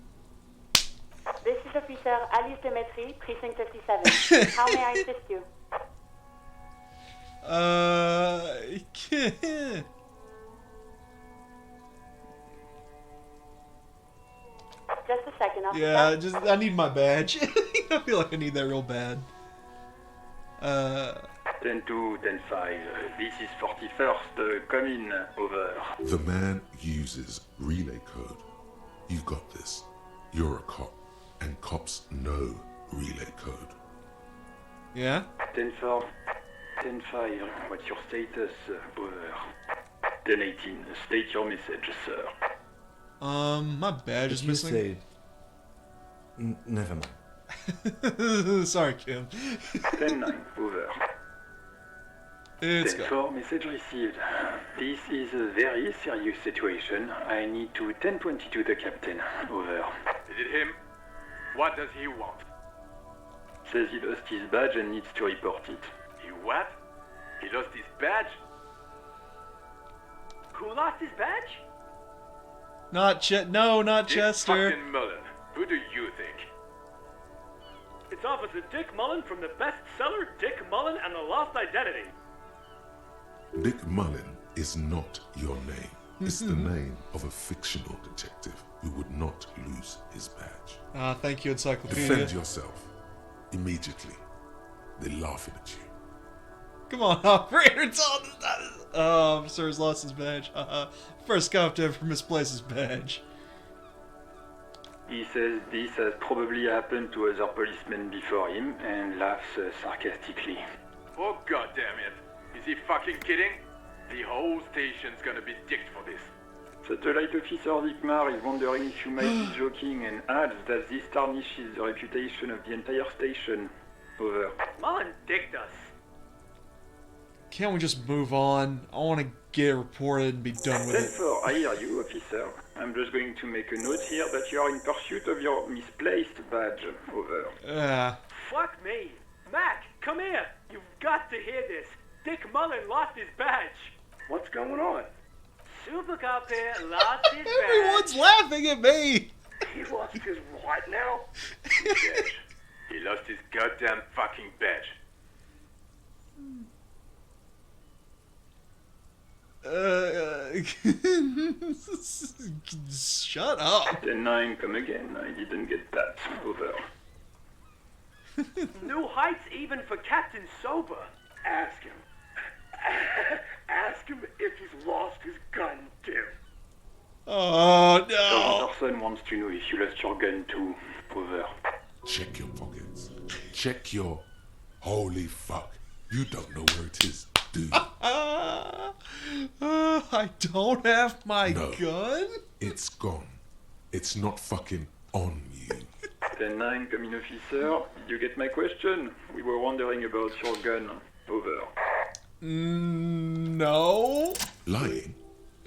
This is Officer Alice Demetri, Precinct 57. How may I assist you? Just a second, officer. Yeah, I need my badge. I feel like I need that real bad. 10-2, 10-5. This is 41st. Come in. Over. The man uses relay code. You've got this. You're a cop, and cops know relay code. Yeah? 10-4, 10-5. What's your status? Over. 10-18. State your message, sir. My badge is missing. Say... never mind. Sorry, Kim. 10-9. Over. It's 10-4, message received. This is a very serious situation. I need to 10-22 the captain. Over. Is it him? What does he want? Says he lost his badge and needs to report it. He what? He lost his badge? Who lost his badge? Not not Chester. Fucking Mullen. Who do you think? It's Officer Dick Mullen from the bestseller Dick Mullen and the Lost Identity. Dick Mullen is not your name. It's the name of a fictional detective who would not lose his badge. Thank you, Encyclopedia. Defend yourself. Immediately. They're laughing at you. Come on, operator, tell him that. Officer's lost his badge. First cop to ever misplace his badge. He says this has probably happened to other policemen before him and laughs sarcastically. Oh, goddamn it. Is he fucking kidding? The whole station's gonna be dicked for this. Satellite Officer Dickmar is wondering if you might be joking and adds that this tarnishes the reputation of the entire station. Over. Mullen dicked us. Can't we just move on? I want to get it reported and be done with it. 10-4, I hear you, officer. I'm just going to make a note here that you are in pursuit of your misplaced badge. Over. Fuck me. Mac, come here. You've got to hear this. Dick Mullen lost his badge. What's going on? Super Cop here lost his badge. Everyone's laughing at me. He lost his what now? Badge. He lost his goddamn fucking badge. Shut up. 10-9, come again. I didn't get that. Over. New heights even for Captain Sober. Ask him. Ask him if he's lost his gun too. Oh no. John Anderson wants to know if you lost your gun too. Over. Check your pockets. Check your... Holy fuck. You don't know where it is, do you? I don't have my gun? It's gone. It's not fucking on you. 10-9, come in, officer. Did you get my question? We were wondering about your gun. Over. No. Lying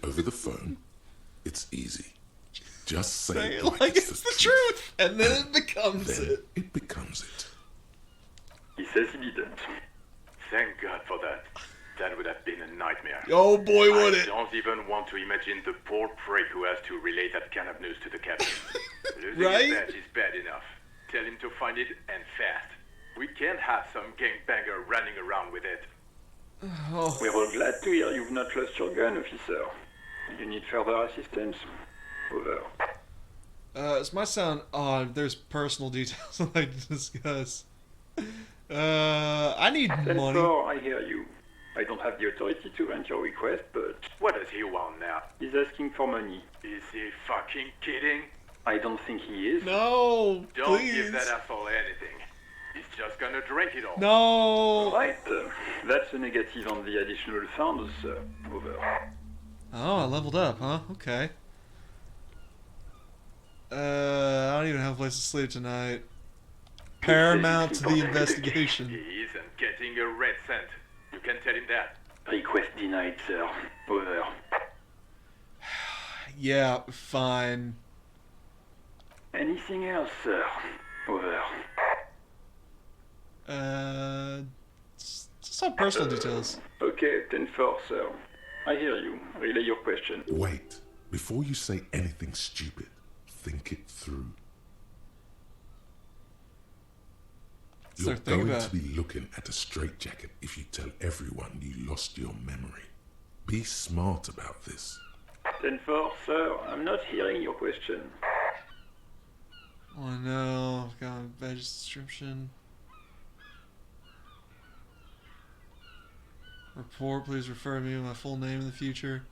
over the phone, it's easy. Just say it like it's the truth, and then it becomes it. It becomes it. He says he didn't. Thank God for that. That would have been a nightmare. Oh boy, would it. I don't even want to imagine the poor prick who has to relay that kind of news to the captain. Losing his badge is bad enough. Tell him to find it, and fast. We can't have some gangbanger running around with it. Oh. We're all glad to hear you've not lost your gun, officer. You need further assistance. Over. This might sound odd. There's personal details I'd like to discuss. I need money. 10-4, I hear you. I don't have the authority to grant your request, but... What does he want now? He's asking for money. Is he fucking kidding? I don't think he is. No, Don't please. give that asshole anything. He's just gonna drink it all. No. Right. That's a negative on the additional funds, sir. Over. Oh, I leveled up, huh? Okay. I don't even have a place to sleep tonight. Paramount to the investigation. He isn't getting a red cent. You can tell him that. Request denied, sir. Over. Yeah, fine. Any Anything else, sir? Over. Just have personal details. Okay, 10-4, sir. I hear you. Relay your question. Wait. Before you say anything stupid, think it through. You're going to be looking at a straitjacket if you tell everyone you lost your memory. Be smart about this. 10-4, sir. I'm not hearing your question. Oh no, I've got a badge description. Report, please refer to me with my full name in the future.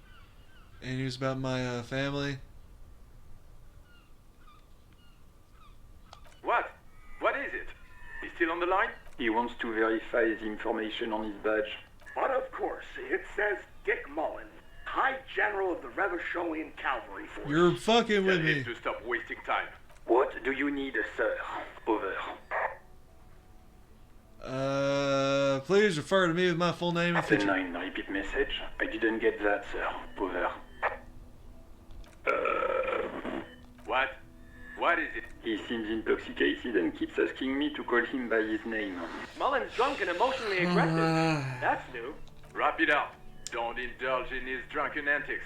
Any news about my family? What? What is it? He's still on the line? He wants to verify the information on his badge. But of course, it says Dick Mullen, High General of the Revacholian Cavalry Force. You're fucking with Tell me. him to stop wasting time. What do you need, sir? Over. Please refer to me with my full name in the future. 10-9, repeat message. I didn't get that, sir. Over. What? What is it? He seems intoxicated and keeps asking me to call him by his name. Mullen's drunk and emotionally aggressive. That's new. Wrap it up. Don't indulge in his drunken antics.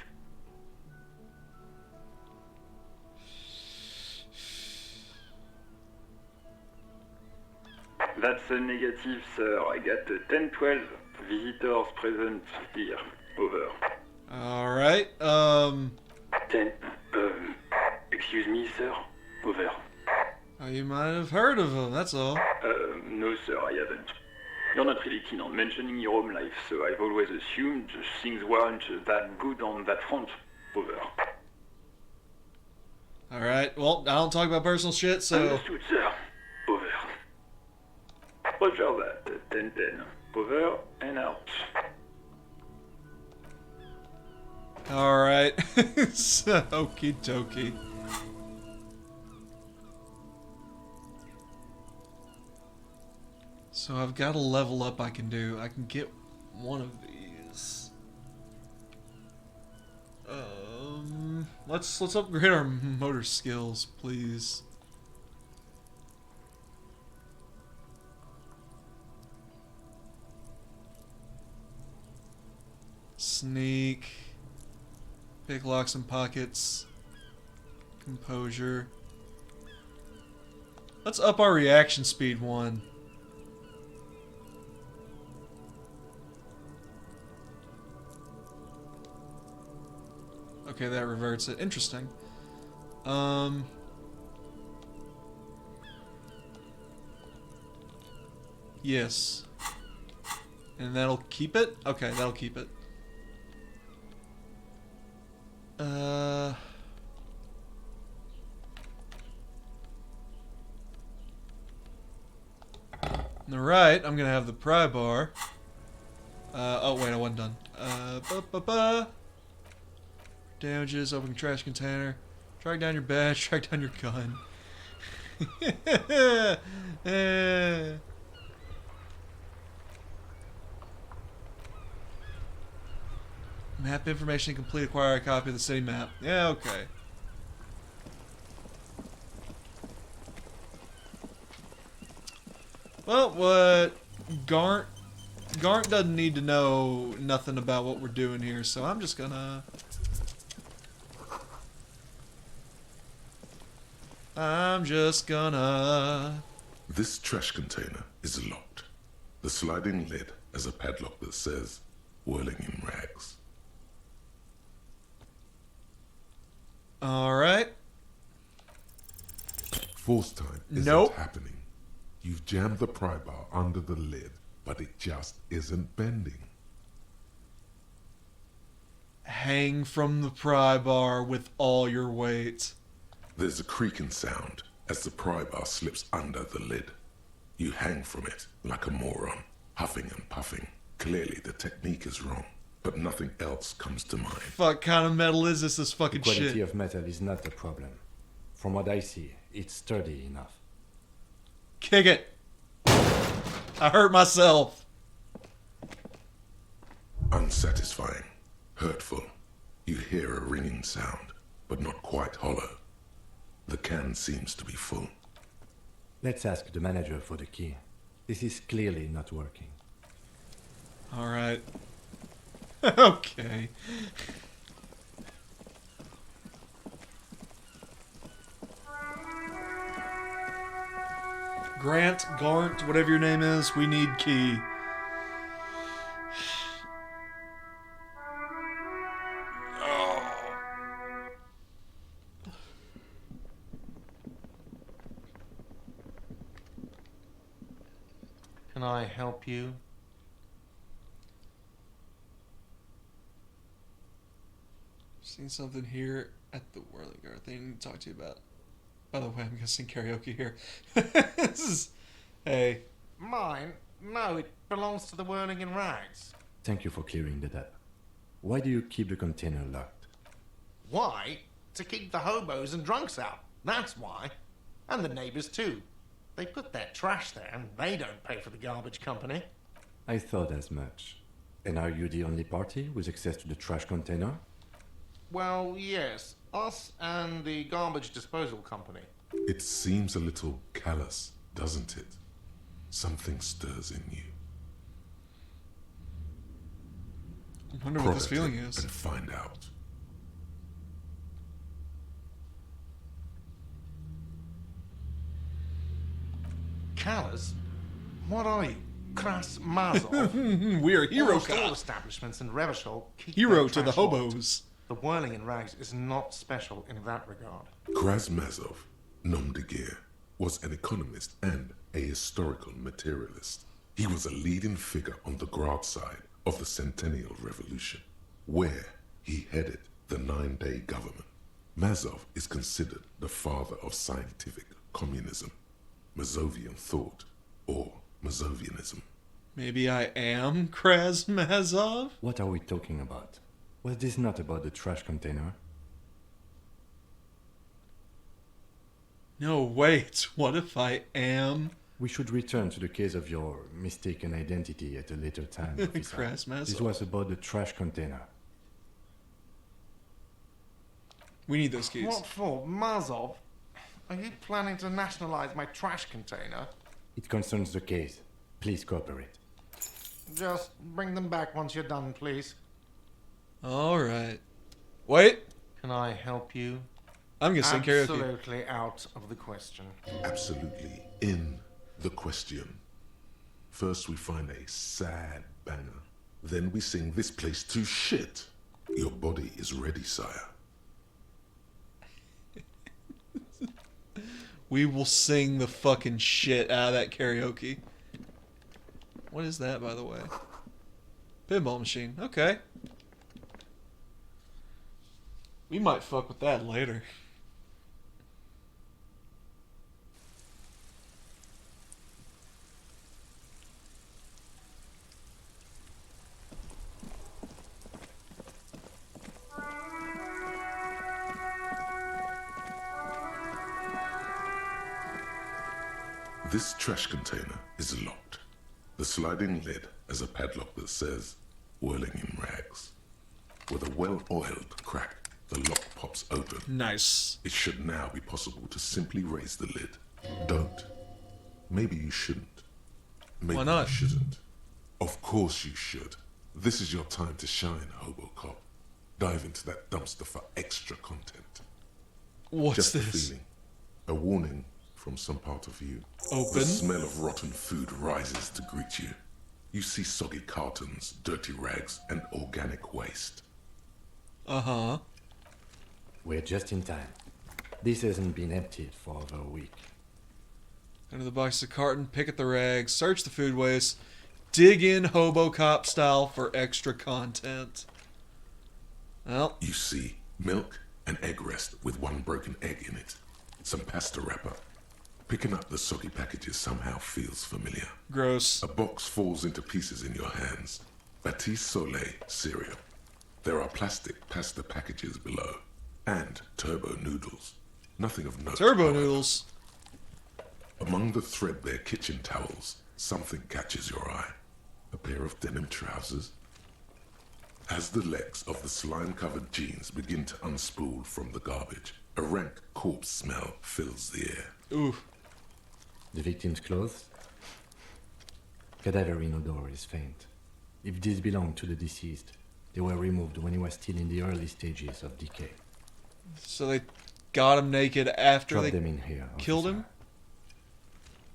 That's a negative, sir. I got a 10-12. Visitors present here. Over. Alright, 10. Excuse me, sir. Over. Oh, you might have heard of him, that's all. No, sir, I haven't. You're not really keen on mentioning your home life, so I've always assumed things weren't that good on that front. Over. Alright, well, I don't talk about personal shit, so... Understood, sir. Over. Roger that. 10-10. Over and out. Alright. Okie dokie. So I've got a level up I can do. I can get one of these. Let's upgrade our motor skills, please. Sneak. Pick locks and pockets. Composure. Let's up our reaction speed one. Okay, that reverts it. Interesting. Yes. And that'll keep it? Okay, that'll keep it. Alright, I'm gonna have the pry bar. Oh wait, I wasn't done. Damages, open trash container. Track down your badge, track down your gun. Map information complete, acquire a copy of the city map. Yeah, okay. Well, what Garnt doesn't need to know nothing about what we're doing here, so I'm just gonna This trash container is locked. The sliding lid has a padlock that says, whirling in rags. Alright. Force time isn't Nope. happening. You've jammed the pry bar under the lid, but it just isn't bending. Hang from the pry bar with all your weight. There's a creaking sound as the pry bar slips under the lid. You hang from it like a moron, huffing and puffing. Clearly the technique is wrong, but nothing else comes to mind. Fuck kind of metal is this fucking The quality shit? of metal is not the problem. From what I see, it's sturdy enough. Kick it. I hurt myself. Unsatisfying, hurtful. You hear a ringing sound, but not quite hollow. The can seems to be full. Let's ask the manager for the key. This is clearly not working. Alright. Okay. Grant, Gart, whatever your name is, we need key. Can I help you? Seen something here at the Whirling Guard thing I need to talk to you about. By the way, I'm guessing karaoke here. This is... Hey. Mine? No, it belongs to the Whirling in Rags. Thank you for clearing that up. Why do you keep the container locked? Why? To keep the hobos and drunks out. That's why. And the neighbors too. They put their trash there and they don't pay for the garbage company. I thought as much. And are you the only party with access to the trash container? Well, yes. Us and the garbage disposal company. It seems a little callous, doesn't it? Something stirs in you. I wonder what this feeling is. And find out. Callous? What are you? Kras Mazov? We are hero Almost all cop. establishments in Revachol keep Hero their to the trash locked. hobos. The Whirling in Rags is not special in that regard. Krasmazov, nom de guerre, was an economist and a historical materialist. He was a leading figure on the Grad side of the Centennial Revolution, where he headed the 9-day government. Mazov is considered the father of scientific communism, Mazovian thought, or Mazovianism. Maybe I am Krasmazov? What are we talking about? Was this not about the trash container? No, wait. What if I am? We should return to the case of your mistaken identity at a later time, officer. Krasmazov. This was about the trash container. We need those keys. What for? Mazov? Are you planning to nationalize my trash container? It concerns the case. Please cooperate. Just bring them back once you're done, please. Alright. Wait. Can I help you? I'm gonna sing karaoke. Absolutely out of the question. Absolutely in the question. First we find a sad banger. Then we sing this place to shit. Your body is ready, sire. We will sing the fucking shit out of that karaoke. What is that, by the way? Pinball machine. Okay. We might fuck with that later. This trash container is locked. The sliding lid has a padlock that says, Whirling in Rags. With a well-oiled crack, the lock pops open. Nice. It should now be possible to simply raise the lid. Don't. Maybe you shouldn't. Maybe Why not? you shouldn't. Of course you should. This is your time to shine, Hobo Cop. Dive into that dumpster for extra content. What's Just this? a feeling. A warning from some part of you. Open. The smell of rotten food rises to greet you. You see soggy cartons, dirty rags, and organic waste. Uh-huh. We're just in time. This hasn't been emptied for over a week. Under the box of carton, pick at the rags, search the food waste, dig in hobo cop style for extra content. Well, You see milk, an egg rest with one broken egg in it, some pasta wrapper. Picking up the soggy packages somehow feels familiar. gross. A box falls into pieces in your hands. Batiste Soleil cereal. There are plastic pasta packages below. And turbo noodles. Nothing of note. Turbo however. noodles. Among the threadbare kitchen towels, something catches your eye. A pair of denim trousers. As the legs of the slime-covered jeans begin to unspool from the garbage, A rank corpse smell fills the air. Ooh. The victim's clothes? Cadaverine odor is faint. If these belong to the deceased, they were removed when he was still in the early stages of decay. So they got him naked after Drop they them in here, killed him?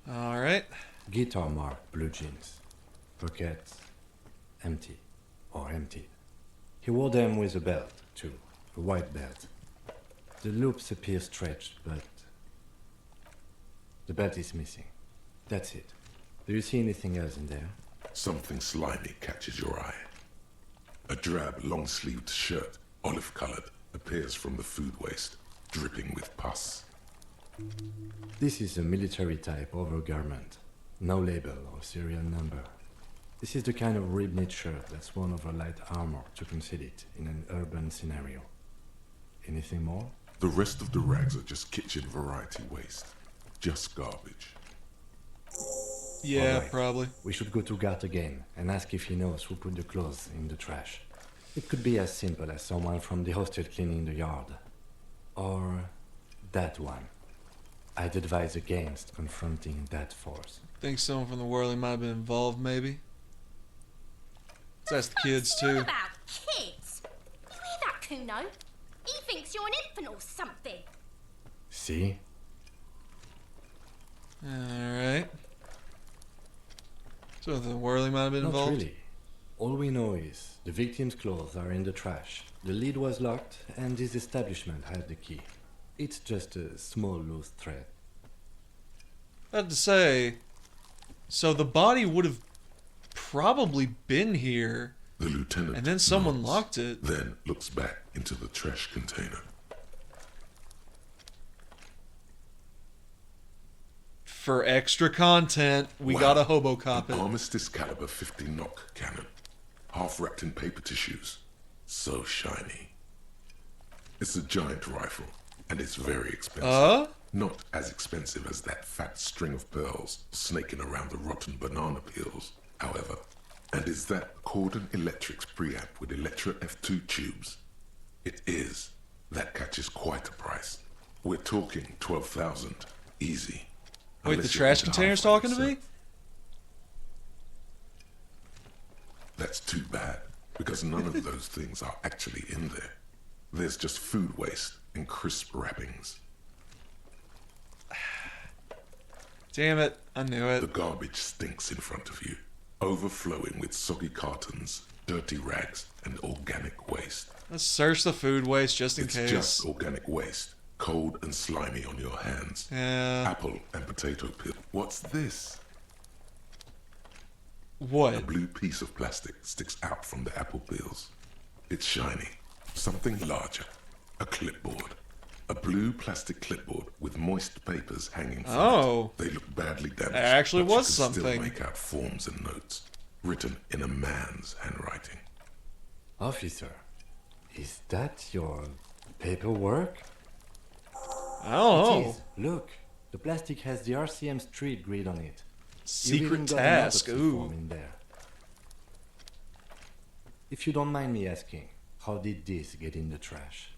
Alright. Guitar marked blue jeans. Pockets empty or emptied. He wore them with a belt, too. A white belt. The loops appear stretched, but the belt is missing. That's it. Do you see anything else in there? Something slimy catches your eye. A drab, long-sleeved shirt, olive-colored, appears from the food waste, dripping with pus. This is a military-type overgarment. No label or serial number. This is the kind of rib-knit shirt that's worn over light armor to conceal it in an urban scenario. Anything more? The rest of the rags are just kitchen variety waste. Just garbage. Yeah, All right. probably. We should go to Gart again and ask if he knows who put the clothes in the trash. It could be as simple as someone from the hostel cleaning the yard. Or that one. I'd advise against confronting that force. Think someone from the Whirling might have been involved, maybe? Let's ask the kids, too. What about kids? You hear that, Kuno? He thinks you're an infant or something. See? Alright. So the Whirling might have been Not involved? really. All we know is the victim's clothes are in the trash. The lid was locked, and this establishment had the key. It's just a small loose thread. I had to say, so the body would have probably been here, The lieutenant and then someone nods, locked it. then looks back into the trash container. For extra content, we Wow. got a Hobocop An it. Armistice caliber 50 knock cannon, half wrapped in paper tissues. So shiny. It's a giant rifle, and it's very expensive. Not as expensive as that fat string of pearls snaking around the rotten banana peels, however. And is that Cordon Electric's preamp with Electra F2 tubes? It is. That catches quite a price. We're talking 12,000, easy. Wait, the Unless you're trash into container's half-weight talking to me? yourself. That's too bad, because none of those things are actually in there. There's just food waste and crisp wrappings. Damn it, I knew it. The garbage stinks in front of you, overflowing with soggy cartons, dirty rags, and organic waste. Let's search the food waste just in It's case. just organic waste, cold and slimy on your hands. Yeah. Apple and potato peel. What's this? What? A blue piece of plastic sticks out from the apple peels. It's shiny. Something larger. A clipboard. A blue plastic clipboard with moist papers hanging from Oh. it. They look badly damaged. There actually but was you can something. Still make out forms and notes written in a man's handwriting. Officer, is that your paperwork? Oh. It is. Look, the plastic has the RCM street grid on it. You've Secret even got an task. autopsy Ooh. form in there. If you don't mind me asking, how did this get in the trash?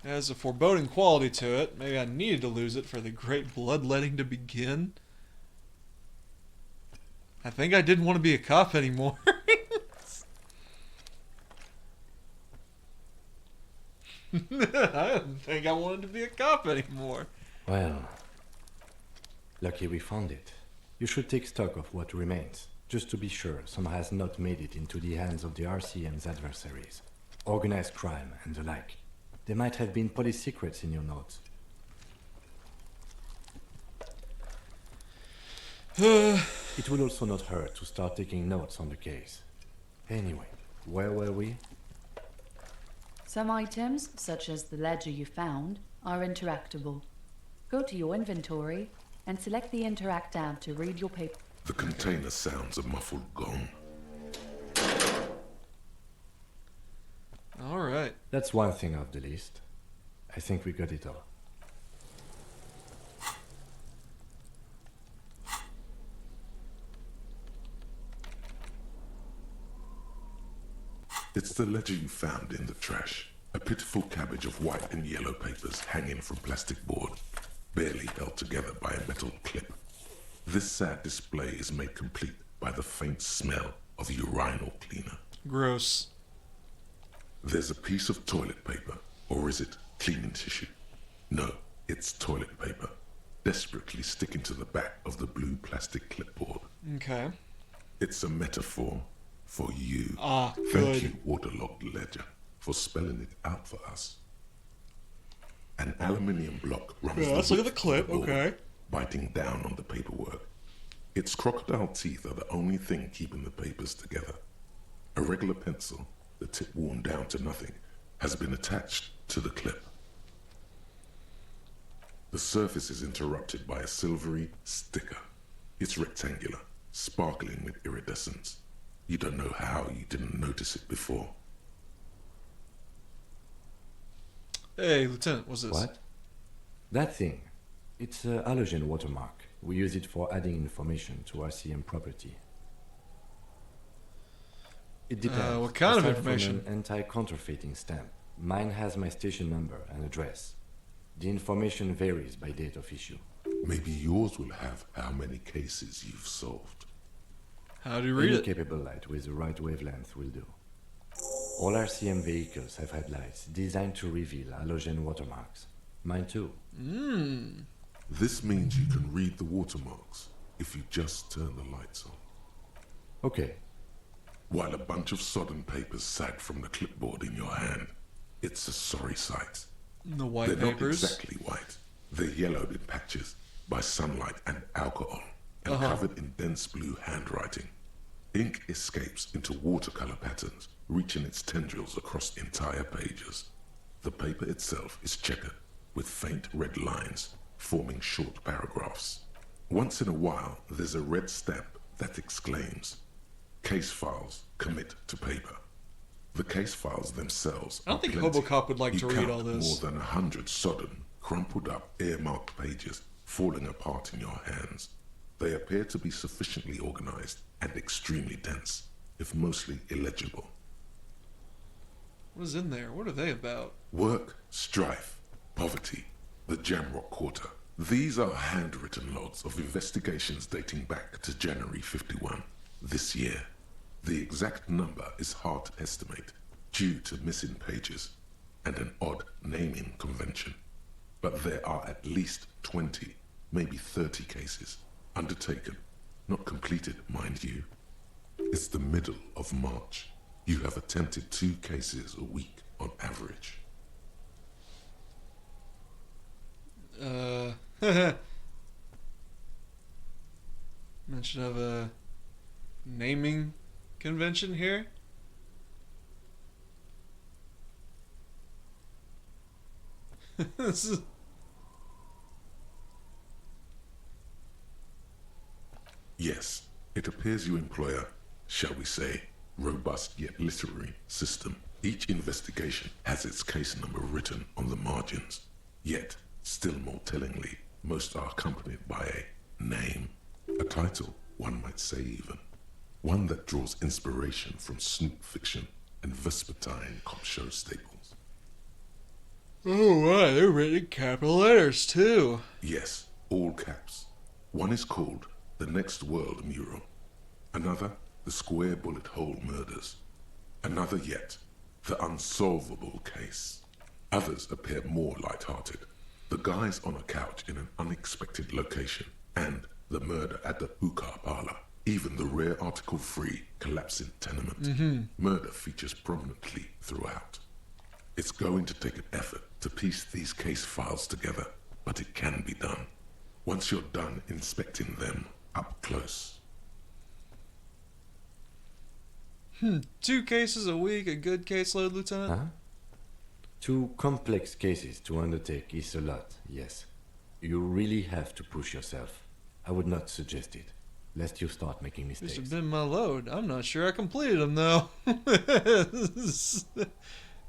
It has a foreboding quality to it. Maybe I needed to lose it for the great bloodletting to begin. I think I didn't want to be a cop anymore. I didn't think I wanted to be a cop anymore. Well, lucky we found it. You should take stock of what remains, just to be sure some has not made it into the hands of the RCM's adversaries. Organized crime and the like. There might have been police secrets in your notes. It will also not hurt to start taking notes on the case. Anyway, where were we? Some items, such as the ledger you found, are interactable. Go to your inventory and select the Interact tab to read your paper. The container sounds a muffled gong. Alright. That's one thing off the list. I think we got it all. It's the ledger you found in the trash. A pitiful cabbage of white and yellow papers hanging from plastic board, barely held together by a metal clip. This sad display is made complete by the faint smell of urinal cleaner. Gross. There's a piece of toilet paper, or is it cleaning tissue? No, it's toilet paper, desperately sticking to the back of the blue plastic clipboard. Okay. It's a metaphor for you. Ah, Thank good. you, waterlogged ledger, for spelling it out for us. An aluminium block runs Yeah, let's look at the width of clip, board, okay. biting down on the paperwork. Its crocodile teeth are the only thing keeping the papers together. A regular pencil, the tip worn down to nothing, has been attached to the clip. The surface is interrupted by a silvery sticker. It's rectangular, sparkling with iridescence. You don't know how you didn't notice it before. Hey, Lieutenant, what's this? What? That thing. It's a halogen watermark. We use it for adding information to RCM property. It depends. What kind of Aside information? From an anti-counterfeiting stamp. Mine has my station number and address. The information varies by date of issue. Maybe yours will have how many cases you've solved. How do you read Any it? capable light with the right wavelength will do. All RCM vehicles have had lights designed to reveal halogen watermarks. Mine too. This means you can read the watermarks if you just turn the lights on. Okay. While a bunch of sodden papers sag from the clipboard in your hand, it's a sorry sight. The white They're papers. not exactly white. They're yellowed in patches by sunlight and alcohol, and covered in dense blue handwriting. Ink escapes into watercolor patterns, reaching its tendrils across entire pages. The paper itself is checkered, with faint red lines, forming short paragraphs. Once in a while, there's a red stamp that exclaims, "Case files commit to paper." The case files themselves I don't are think plenty. Hobocop would like You to read count all this. More than 100 sodden, crumpled up, earmarked pages falling apart in your hands. They appear to be sufficiently organized and extremely dense, if mostly illegible. What is in there? What are they about? Work, strife, poverty, the Jamrock Quarter. These are handwritten logs of investigations dating back to January 51, this year. The exact number is hard to estimate due to missing pages and an odd naming convention. But there are at least 20, maybe 30 cases undertaken, not completed, mind you. It's the middle of March. You have attempted 2 cases a week on average. Mention of a naming convention here. This is... Yes, it appears you employ a, shall we say, robust yet literary system. Each investigation has its case number written on the margins. Yet, still more tellingly, most are accompanied by a name, a title, one might say even. One that draws inspiration from snoop fiction and vespertine cop show staples. Oh, wow, they're written in capital letters, too. Yes, all caps. One is called The Next World Mural. Another, The Square Bullet Hole Murders. Another yet, The Unsolvable Case. Others appear more light-hearted. The guys on a couch in an unexpected location, and the murder at the hookah parlor. Even the rare article-free collapsing tenement. Murder features prominently throughout. It's going to take an effort to piece these case files together, but it can be done. Once you're done inspecting them up close. 2 cases a week, a good caseload, Lieutenant? Huh? 2 complex cases to undertake is a lot, yes. You really have to push yourself. I would not suggest it, lest you start making This mistakes. has been my load. I'm not sure I completed them, though.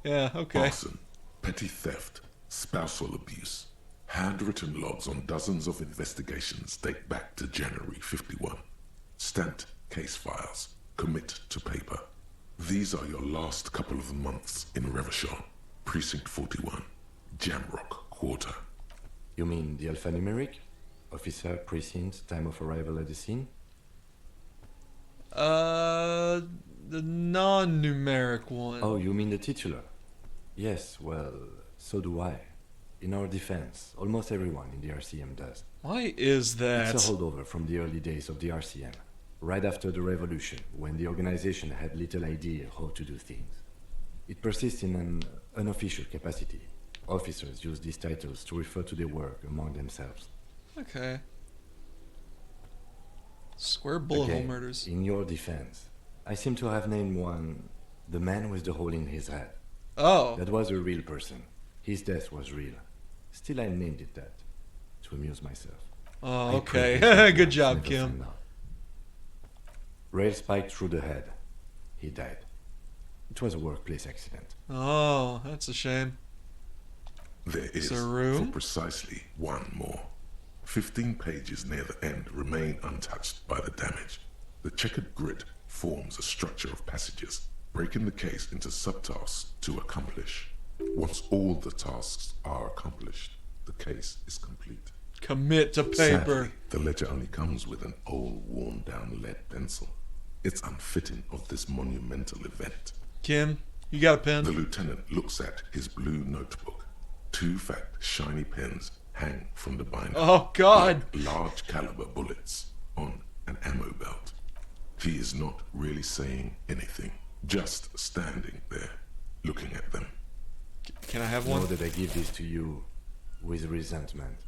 Yeah, okay. Arson, petty theft, spousal abuse. Handwritten logs on dozens of investigations date back to January 51. Stamped case files. Commit to paper. These are your last couple of months in Revachon. Precinct 41, Jamrock Quarter. You mean the alphanumeric? Officer, precinct, time of arrival at the scene? The non-numeric one. Oh, you mean the titular? Yes, well, so do I. In our defense, almost everyone in the RCM does. Why is that? It's a holdover from the early days of the RCM, right after the revolution, when the organization had little idea how to do things. It persists in an unofficial capacity. Officers use these titles to refer to their work among themselves. Okay. Square bullet hole murders. In your defense, I seem to have named one the man with the hole in his head. Oh. That was a real person. His death was real. Still, I named it that to amuse myself. Oh, okay. Good job, Kim. Rail spiked through the head. He died. It was a workplace accident. Oh, that's a shame. There is, for precisely one more. 15 pages near the end remain untouched by the damage. The checkered grid forms a structure of passages, breaking the case into subtasks to accomplish. Once all the tasks are accomplished, the case is complete. Commit to paper. Sadly, the ledger only comes with an old, worn-down lead pencil. It's unfitting of this monumental event. Kim, you got a pen? The lieutenant looks at his blue notebook. 2 fat, shiny pens hang from the binder. Oh, God! Like large caliber bullets on an ammo belt. He is not really saying anything, just standing there, looking at them. Can I have one? Know that I give this to you with resentment.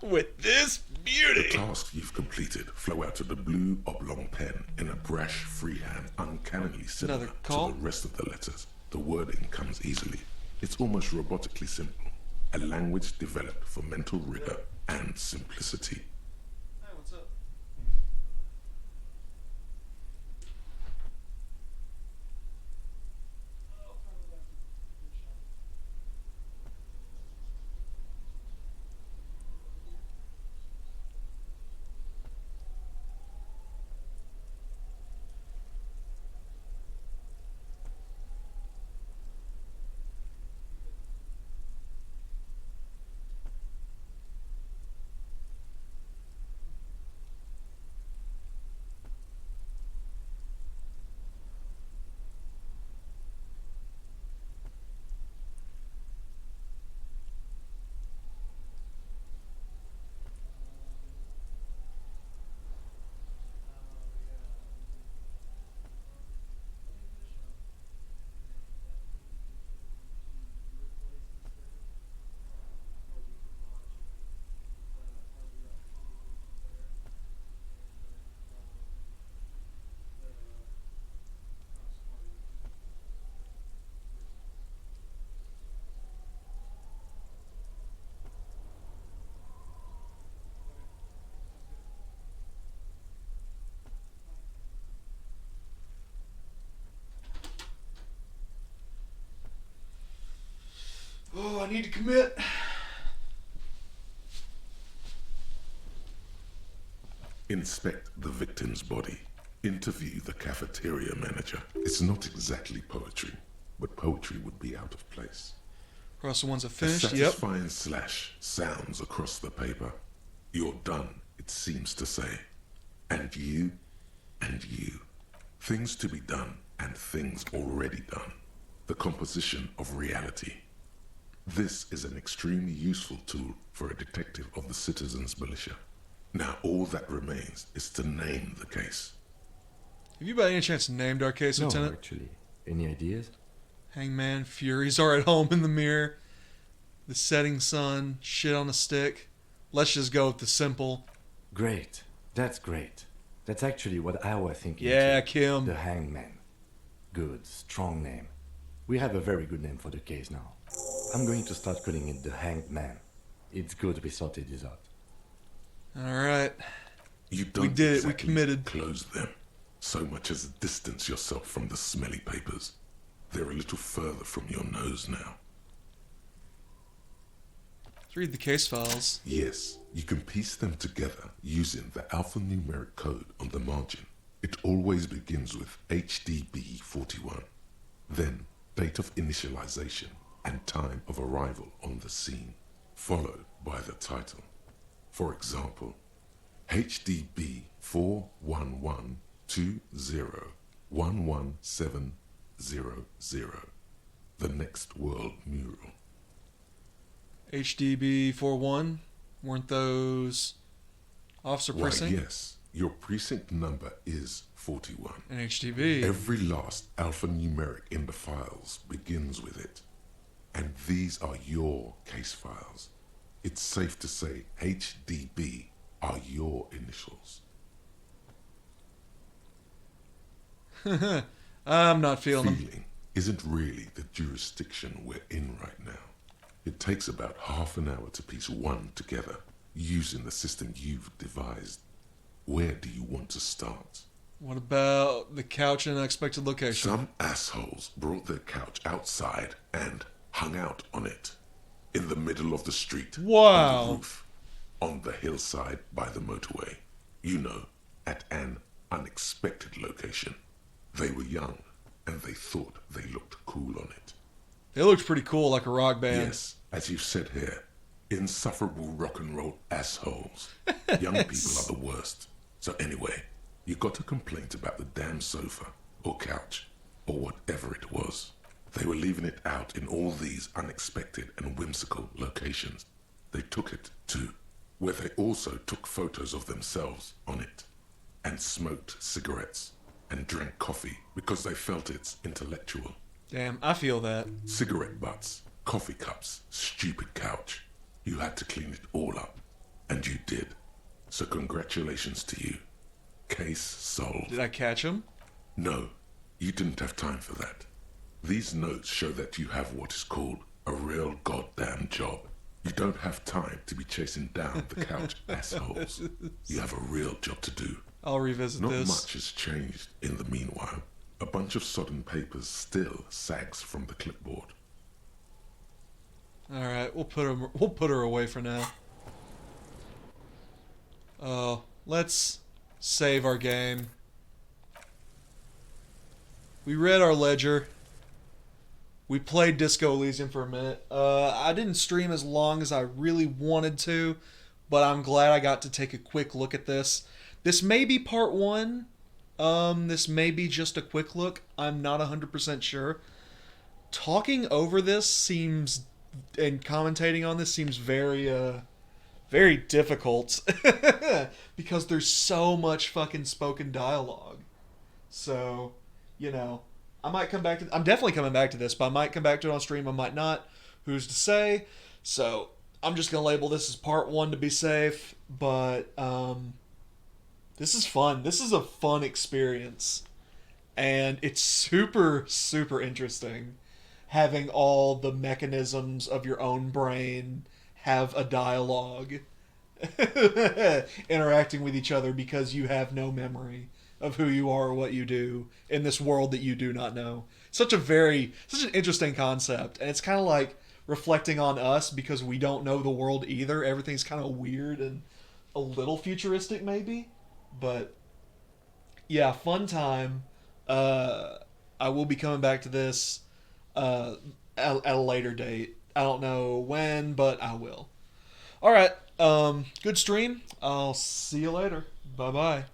With this beauty! The tasks you've completed flow out of the blue oblong pen in a brash freehand, uncannily similar to the rest of the letters. The wording comes easily. It's almost robotically simple. A language developed for mental rigor and simplicity. Hey, what's up? Oh, I need to commit. Inspect the victim's body. Interview the cafeteria manager. It's not exactly poetry, but poetry would be out of place. Across the ones that finished, A satisfying slash sounds across the paper. You're done, it seems to say. And you, and you. Things to be done and things already done. The composition of reality. This is an extremely useful tool for a detective of the citizens' militia. Now all that remains is to name the case. Have you by any chance named our case, No, Lieutenant? actually. Any ideas? Hangman, Furies are at home in the mirror. The setting sun, shit on a stick. Let's just go with the simple. Great. That's great. That's actually what I was thinking. Yeah, too. Kim. The Hangman. Good, strong name. We have a very good name for the case now. I'm going to start calling it the Hanged Man. It's good we sorted this out. Alright. You don't we did it, we exactly committed. Close them, so much as distance yourself from the smelly papers. They're a little further from your nose now. Let's read the case files. Yes, you can piece them together using the alphanumeric code on the margin. It always begins with HDB 41. Then, date of initialization, and time of arrival on the scene, followed by the title. For example, HDB 41120111700, the next world mural. HDB 41, weren't those officer Why, precinct? yes, your precinct number is 41. And HDB. Every last alphanumeric in the files begins with it. And these are your case files. It's safe to say HDB are your initials. I'm not feeling them. Feeling isn't really the jurisdiction we're in right now. It takes about half an hour to piece one together, using the system you've devised. Where do you want to start? What about the couch in unexpected location? Some assholes brought their couch outside and hung out on it. In the middle of the street. Wow. On the roof. On the hillside by the motorway. You know, at an unexpected location. They were young, and they thought they looked cool on it. They looked pretty cool, like a rock band. Yes, as you've said here, insufferable rock and roll assholes. Young people are the worst. So anyway, you got a complaint about the damn sofa, or couch, or whatever it was. They were leaving it out in all these unexpected and whimsical locations. They took it to where they also took photos of themselves on it, and smoked cigarettes, and drank coffee because they felt it's intellectual. Damn, I feel that. Cigarette butts, coffee cups, stupid couch. You had to clean it all up, and you did. So congratulations to you. Case solved. Did I catch him? No, you didn't have time for that. These notes show that you have what is called a real goddamn job. You don't have time to be chasing down the couch assholes. You have a real job to do. I'll revisit Not this. much has changed in the meanwhile. A bunch of sodden papers still sags from the clipboard. All right, we'll put her away for now. Let's save our game. We read our ledger. We played Disco Elysium for a minute. I didn't stream as long as I really wanted to, but I'm glad I got to take a quick look at this. This may be part one. This may be just a quick look. I'm not 100% sure. Talking over this seems, and commentating on this seems very difficult. Because there's so much fucking spoken dialogue. So, you know, I might come back to... I'm definitely coming back to this, but I might come back to it on stream, I might not. Who's to say? So, I'm just going to label this as part one to be safe. But, this is fun. This is a fun experience. And it's super, super interesting. Having all the mechanisms of your own brain have a dialogue. Interacting with each other because you have no memory of who you are or what you do in this world that you do not know. Such an interesting concept. And it's kind of like reflecting on us because we don't know the world either. Everything's kind of weird and a little futuristic maybe. But yeah, fun time. I will be coming back to this at a later date. I don't know when, but I will. Alright, good stream. I'll see you later. Bye-bye.